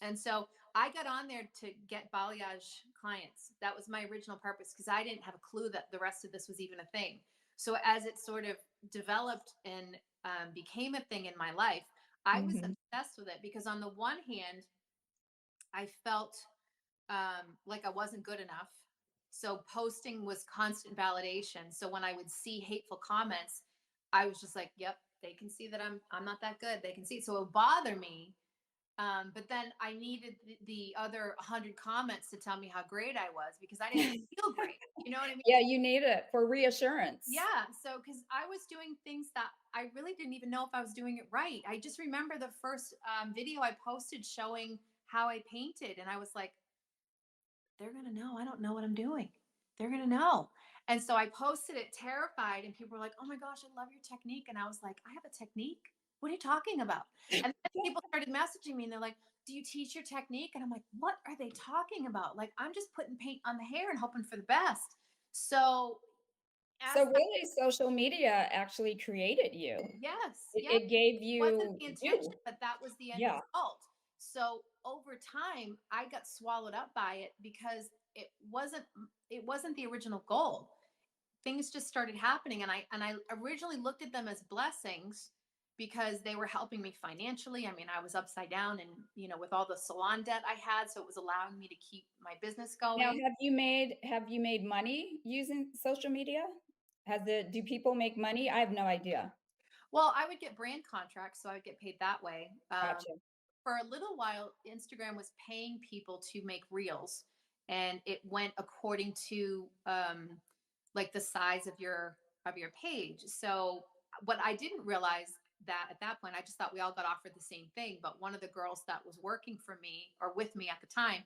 And so I got on there to get balayage clients. That was my original purpose, because I didn't have a clue that the rest of this was even a thing. So as it sort of developed and became a thing in my life, I was Mhm. obsessed with it, because on the one hand, I felt like I wasn't good enough. So posting was constant validation. So when I would see hateful comments, I was just like, "Yep, they can see that I'm not that good. They can see it." So it would bother me. But then I needed the other 100 comments to tell me how great I was, because I didn't feel great. You know what I mean? Yeah, you need it for reassurance. Yeah. So, because I was doing things that I really didn't even know if I was doing it right. I just remember the first video I posted showing how I painted, and I was like, they're going to know I don't know what I'm doing. They're going to know. And so I posted it terrified, and people were like, "Oh my gosh, I love your technique." And I was like, "I have a technique? What are you talking about?" And then people started messaging me, and they're like, "Do you teach your technique?" And I'm like, "What are they talking about? Like, I'm just putting paint on the hair and hoping for the best." So, as So really social media actually created you. yes, It yes, it gave wasn't you the intention, you. but that was the end Yeah. result. So over time, I got swallowed up by it, because it wasn't the original goal. Things just started happening, and I originally looked at them as blessings, because they were helping me financially. I mean, I was upside down, and with all the salon debt I had, so it was allowing me to keep my business Now going. have you made money using social media? Do people make money? I have no idea. Well, I would get brand contracts, so I would get paid that way. Gotcha. For a little while, Instagram was paying people to make reels, and it went according to like the size of your page. So what I didn't realize, that at that point, I just thought we all got offered the same thing. But one of the girls that was working for me, or with me at the time,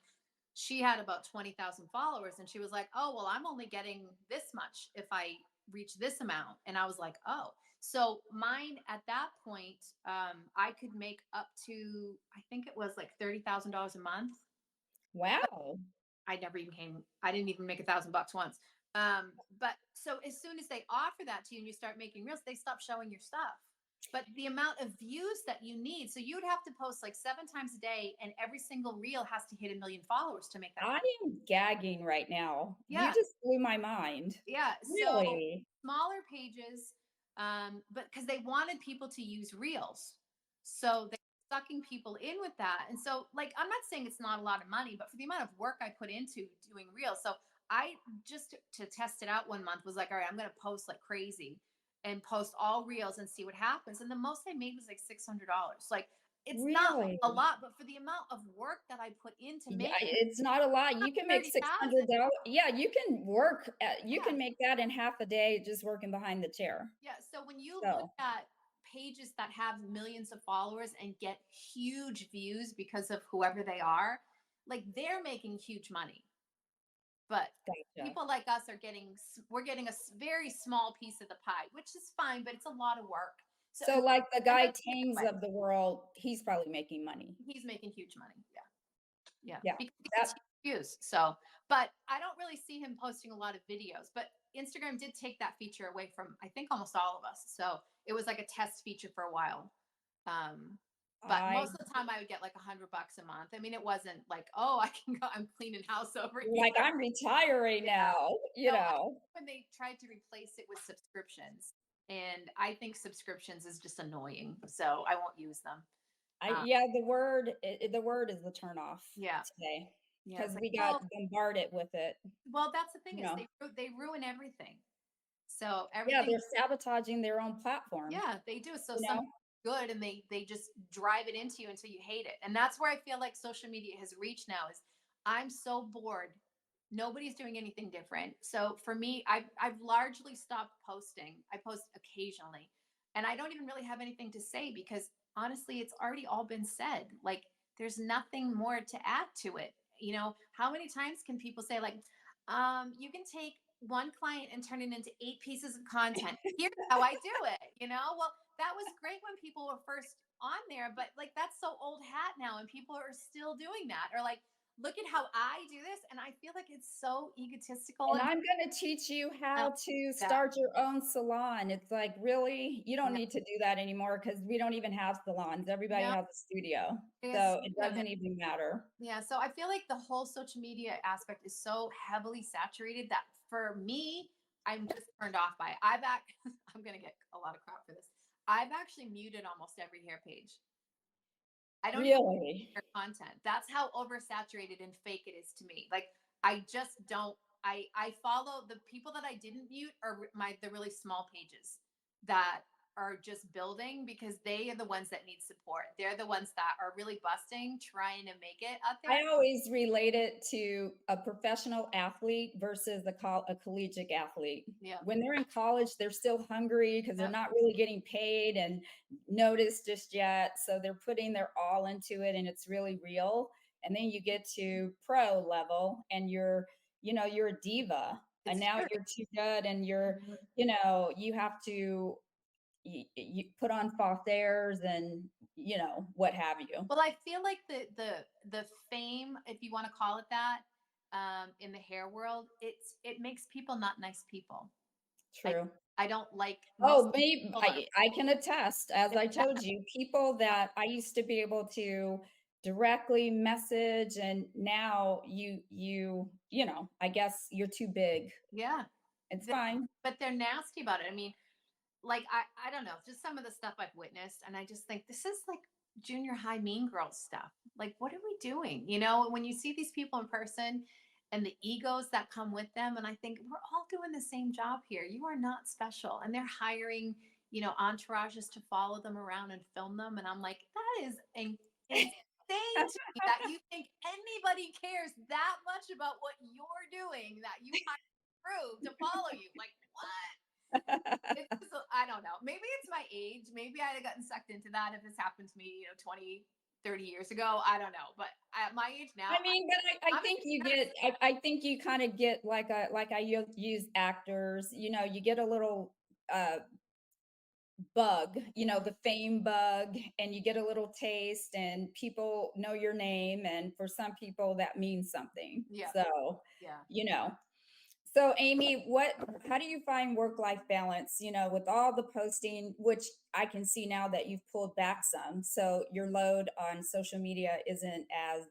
she had about 20,000 followers, and she was like, "Oh, well, I'm only getting this much if I reach this amount." And I was like, "Oh." So mine at that point, I could make up to, I think it was like $30,000 a month. Wow. I didn't even make $1,000 once. But so as soon as they offer that to you and you start making reels, they stop showing your stuff. but the amount of views that you need, so you'd have to post like 7 times a day, and every single reel has to hit 1 million followers to make that I happen. am gagging right now. You Yeah, just blew my mind. yeah. So Really? smaller pages, but because they wanted people to use reels, so they're sucking people in with that. And so, like, I'm not saying it's not a lot of money, but for the amount of work I put into doing reels, so I just to test it out one month was like, all right, I'm going to post like crazy and post all reels and see what happens. And the most I made was like $600. Like, it's not Really? a lot, but for the amount of work that I put into Yeah, making it's not a lot. You can make 30,000. $600. Yeah, you can work you Yeah. can make that in half a day just working behind the chair. Yeah. So when you look So, at pages that have millions of followers and get huge views because of whoever they are, like they're making huge money. But gotcha. people like us are we're getting a very small piece of the pie, which is fine, but it's a lot of work. So, So, like the and guy that's the other Tangs way. of the world, he's probably making money. He's making huge money. Yeah. Yeah, Yeah. because he That gets huge views. So, but I don't really see him posting a lot of videos. But Instagram did take that feature away from, I think, almost all of us. So it was like a test feature for a while. Um, but I most of the time, I would get like $100 a month. I mean, it wasn't like, oh, I can go, I'm cleaning house over here. like I'm retiring Yeah. now, No, when they tried to replace it with subscriptions, and I think subscriptions is just annoying, so I won't use them. I Um, yeah, the word is the turn off yeah, today yeah. because It's like, we got well, bombarded with it, that's the thing you is know. they ruin everything. So Yeah, everything, they're sabotaging their own platform, yeah, they do. So you some know. good, and they just drive it into you until you hate it. And that's where I feel like social media has reached now is I'm so bored. Nobody's doing anything different. So for me, I've largely stopped posting. I post occasionally, and I don't even really have anything to say because honestly, it's already all been said. Like there's nothing more to add to it. You know, how many times can people say like, you can take one client and turn it into 8 pieces of content. Here's how I do it. You know, well, that was great when people were first on there, but like that's so old hat now, and people are still doing that. Or like, look at how I do this, and I feel like it's so egotistical And and I'm gonna teach you I don't how to like that. start your own salon. It's like, really? You don't No, need to do that anymore because we don't even have salons. Everybody no, has a studio. it's So it no, no. doesn't even matter. Yeah, so I feel like the whole social media aspect is so heavily saturated that for me, I'm just turned off by it. I'm gonna get a lot of crap for this. I've actually muted almost every hair page. I don't even Really? their content. That's how oversaturated and fake it is to me. Like I just don't. I follow the people that I didn't mute are the really small pages that are just building because they are the ones that need support. They're the ones that are really busting, trying to make it out there. I always relate it to a professional athlete versus a collegiate athlete. Yeah. When they're in college, they're still hungry because they're Yep. not really getting paid and noticed just yet. So they're putting their all into it and it's really real. And then you get to pro level and you're a diva. And It's now true. you're too good and you have to you put on false airs and what have you. Well, I feel like the fame, if you want to call it that, in the hair world, it makes people not nice people. I True. I don't like most Oh, maybe people that I can attest, as I yeah, told you, people that I used to be able to directly message and now I guess you're too big. yeah. It's Th- fine. but they're nasty about it. I mean, like I don't know, just some of the stuff I've witnessed, and I just think this is like junior high mean girls stuff. Like, what are we doing? You know, when you see these people in person and the egos that come with them, and I think we're all doing the same job here. You are not special, and they're hiring, entourages to follow them around and film them, and I'm like, that is insane to me that you think anybody cares that much about what you're doing that you hire crew to follow you. Like, what? It's just, I don't know. Maybe it's my age. Maybe I'd have gotten sucked into that if this happened to me, 20, 30 years ago. I don't know. But at my age now, I mean, but I I'm think you embarrassed. get I think you kind of get like use actors, you get a little uh bug, the fame bug, and you get a little taste, and people know your name. And for some people, that means something. Yeah. So, Yeah. you know, So, Amy, how do you find work-life balance, with all the posting, which I can see now that you've pulled back some. So your load on social media isn't as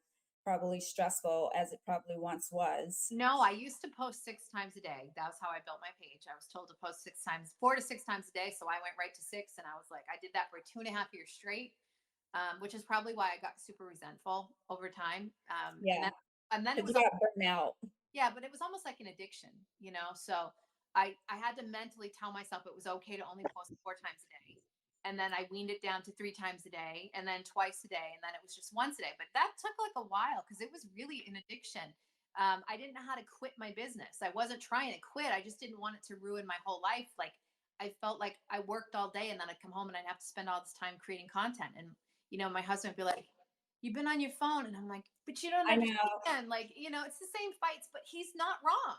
probably stressful as it probably once was. No, I used to post 6 times a day. That's how I built my page. I was told to post 6 times, 4 to 6 times a day. So I went right to six, and I was like, I did that for 2.5 years straight, which is probably why I got super resentful over time. Yeah, And then it because was you got burnt out. Yeah, but it was almost like an addiction, you know? So I had to mentally tell myself it was okay to only post 4 times a day. And then I weaned it down to 3 times a day, and then twice a day. And then it was just once a day. But that took like a while because it was really an addiction. I didn't know how to quit my business. I wasn't trying to quit. I just didn't want it to ruin my whole life. Like I felt like I worked all day and then I'd come home and I'd have to spend all this time creating content. And, my husband would be like, you've been on your phone. And I'm like, but you don't I know. understand. Like, it's the same fights, but he's not wrong.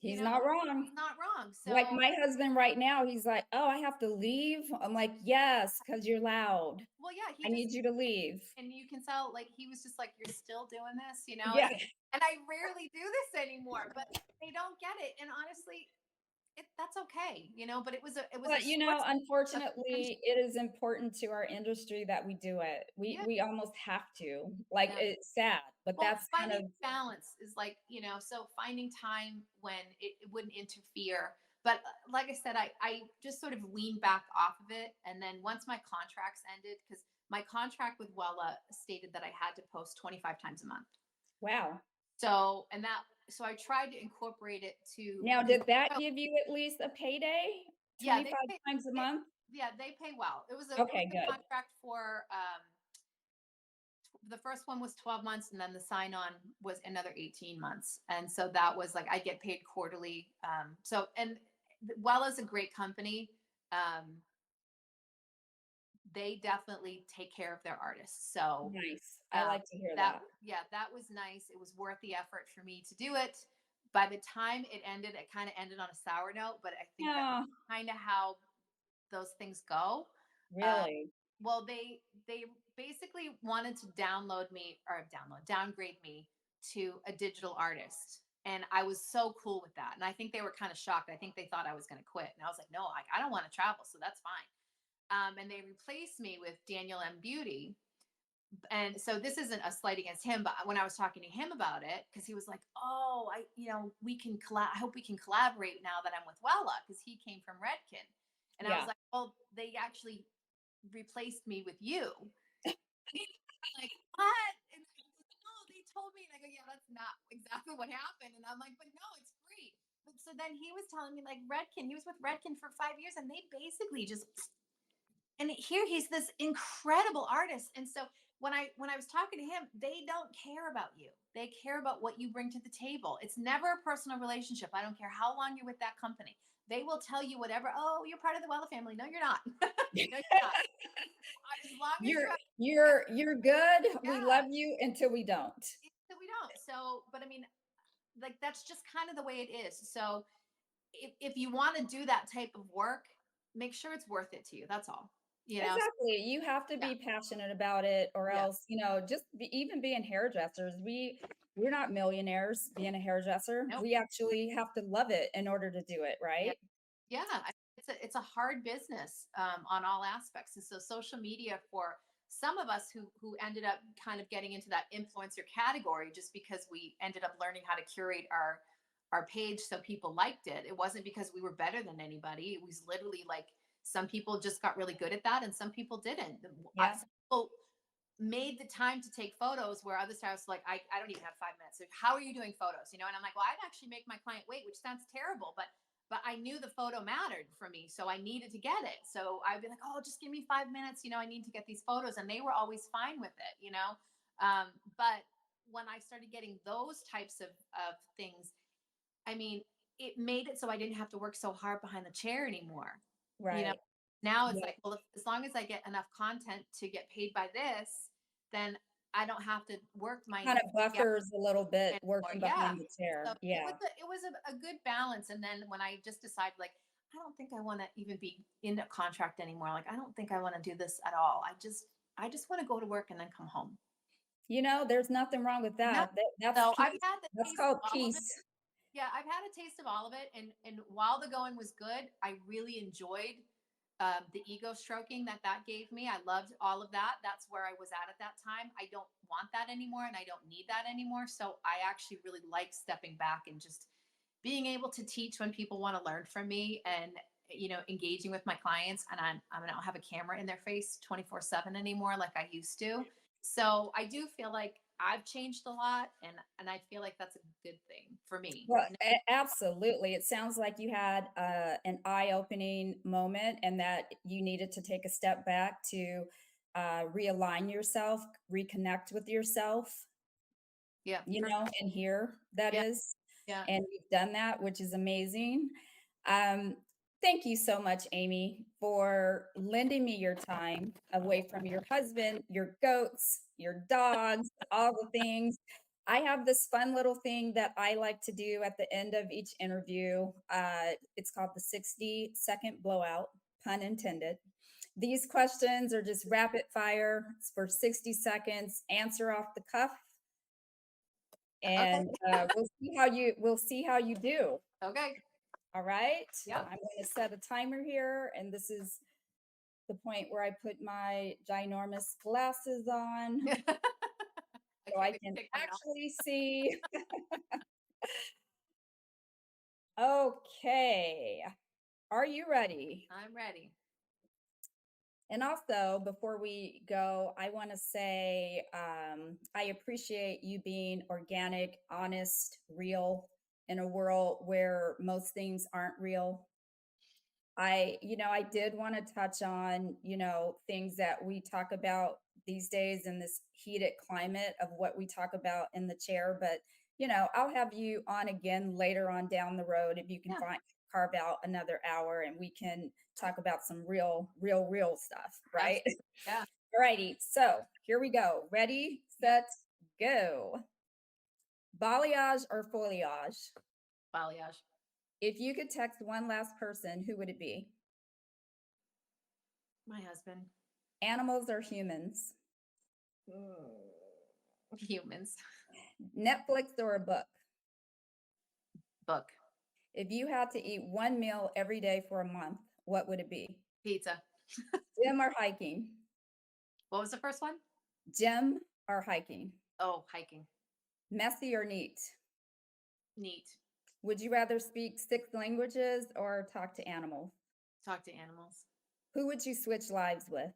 You He's know, not wrong. he's not wrong. Like So, my husband right now, he's like, "Oh, I have to leave." I'm like, "Yes, because you're loud. well, yeah, I need you to leave." and you can tell, like, he was just like, you're still doing this, Yeah. and I rarely do this anymore, but they don't get it. And honestly, that's okay, but it was a But, source of attention. unfortunately, it is important to our industry that we do it. We Yeah. we almost have to. Like, Yeah. it's sad, but Well, that's kind finding of balance is like, so finding time when it wouldn't interfere. But like I said, I just sort of leaned back off of it. And then once my contracts ended, because my contract with Wella stated that I had to post 25 times a month. wow. So I tried to incorporate it to, Now, did that oh, give you at least a payday? yeah, 25 times a they, month? yeah, they pay well. It was Okay, a good. contract for, the first one was 12 months, and then the sign on was another 18 months. And so that was like I get paid quarterly. And well, as a great company, um, they definitely take care of their artists. So Nice. I um, like to hear that that. yeah, that was nice. It was worth the effort for me to do it. By the time it ended, it kind of ended on a sour note, but I think that's Yeah, kind of how those things go. Uh, really. well, they basically wanted to downgrade me to a digital artist, and I was so cool with that. And I think they were kind of shocked. I think they thought I was going to quit, and I was like, no, I don't want to travel, so that's fine. And they replaced me with Daniel M. Beauty. And so this isn't a slight against him, but when I was talking to him about it, because he was like, "Oh, we can I hope we can collaborate now that I'm with Wella," because he came from Redkin, and I was Yeah. like, "Well, they actually replaced me with you." Like, what? And I was like, no, they told me. And I go, yeah, that's not exactly what happened. And I'm like, but no, it's free. But so then he was telling me, like, Redkin, he was with Redkin for 5 years, and they basically just, and here he's this incredible artist. And so when I was talking to him, they don't care about you. They care about what you bring to the table. It's never a personal relationship. I don't care how long you're with that company. They will tell you whatever. Oh, you're part of the Weller family. No, you're not. No, you're not. As long as you You're have, you're good. We yeah, love you until we don't. we don't. So, but I mean, like, that's just kind of the way it is. So if you want to do that type of work, make sure it's worth it to you. That's all. So, Exactly. You have to yeah, be passionate about it or yeah, else, even being hairdressers, we're not millionaires being a hairdresser. no, We actually have to love it in order to do it, yeah, right? yeah. It's a hard business, on all aspects. And so social media, for some of us who ended up kind of getting into that influencer category, just because we ended up learning how to curate our page so people liked it. It wasn't because we were better than anybody. It was literally like some people just got really good at that, and some people didn't. Yeah. Some people made the time to take photos where other stylists were like, I don't even have 5 minutes. So how are you doing photos? And I'm like, well, I'd actually make my client wait, which sounds terrible, but I knew the photo mattered for me, so I needed to get it. So I'd be like, oh, just give me 5 minutes. I need to get these photos, and they were always fine with it. But when I started getting those types of things, I mean, it made it so I didn't have to work so hard behind the chair anymore. You know, Right. now it's Yeah. like, well, as long as I get enough content to get paid by this, then I don't have to work my Kind of yeah buffers a little bit anymore. working Yeah. behind the So chair. it was Yeah. a good balance. And then when I just decided, like, I don't think I want to even be in a contract anymore. Like, I don't think I want to do this at all. I just want to go to work and then come home. There's nothing wrong with No. that. That's So I've peace. had the That's taste of called all of it. peace. Yeah, I've had a taste of all of it, and while the going was good, I really enjoyed the ego stroking that that gave me. I loved all of that. That's where I was at that time. I don't want that anymore, and I don't need that anymore. So I actually really like stepping back and just being able to teach when people want to learn from me, and engaging with my clients. And I don't have a camera in their face 24/7 anymore like I used to. So I do feel like I've changed a lot, and I feel like that's a good thing for me. Well, absolutely. It sounds like you had an eye-opening moment and that you needed to take a step back to realign yourself, reconnect with yourself, Yeah, you for know, and here that yeah, is. yeah. And you've done that, which is amazing. Um, Thank you so much, Amy, for lending me your time away from your husband, your goats, your dogs, all the things. I have this fun little thing that I like to do at the end of each interview. It's called the 60-second blowout, pun intended. These questions are just rapid fire. It's for 60 seconds, answer off the cuff, Okay. and we'll see how you do. Okay. All right. Yep. I'm going to set a timer here, and this is the point where I put my ginormous glasses on I so can't I wait can to take mine off. actually see. Okay. Are you ready? I'm ready. And also, before we go, I want to say I appreciate you being organic, honest, real in a world where most things aren't real. I did want to touch on, things that we talk about these days in this heated climate of what we talk about in the chair. But, I'll have you on again later on down the road if you can Yeah. carve out another hour and we can talk about some real stuff, right? Absolutely. Yeah. All righty. So here we go. Ready, Yep. set, go. Balayage or foliage? Balayage. If you could text one last person, who would it be? My husband. Animals or humans? Humans. Netflix or a book? Book. If you had to eat one meal every day for a month, what would it be? Pizza. Gym or hiking? What was the first one? Gym or hiking? Oh, hiking. Messy or neat? Neat. Would you rather speak 6 languages or talk to animals? Talk to animals. Who would you switch lives with?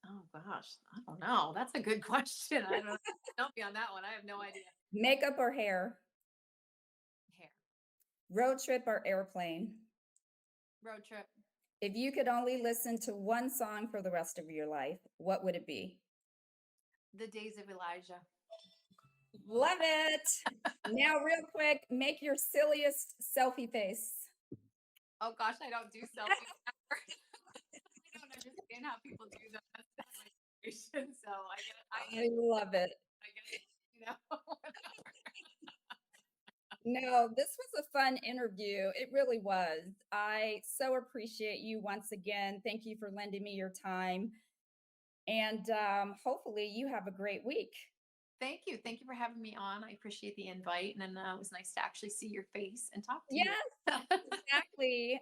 Oh gosh, I don't know. That's a good question. I don't Don't be on that one. I have no idea. Makeup or hair? Hair. Road trip or airplane? Road trip. If you could only listen to one song for the rest of your life, what would it be? The Days of Elijah. Love it. Now, real quick, make your silliest selfie face. Oh gosh, I don't do selfies. I don't understand how people do them. That's not my situation. So I love it. I guess, you know. No, this was a fun interview. It really was. I so appreciate you once again. Thank you for lending me your time. And hopefully, you have a great week. Thank you. Thank you for having me on. I appreciate the invite. And it was nice to actually see your face and talk to Yes, you. exactly.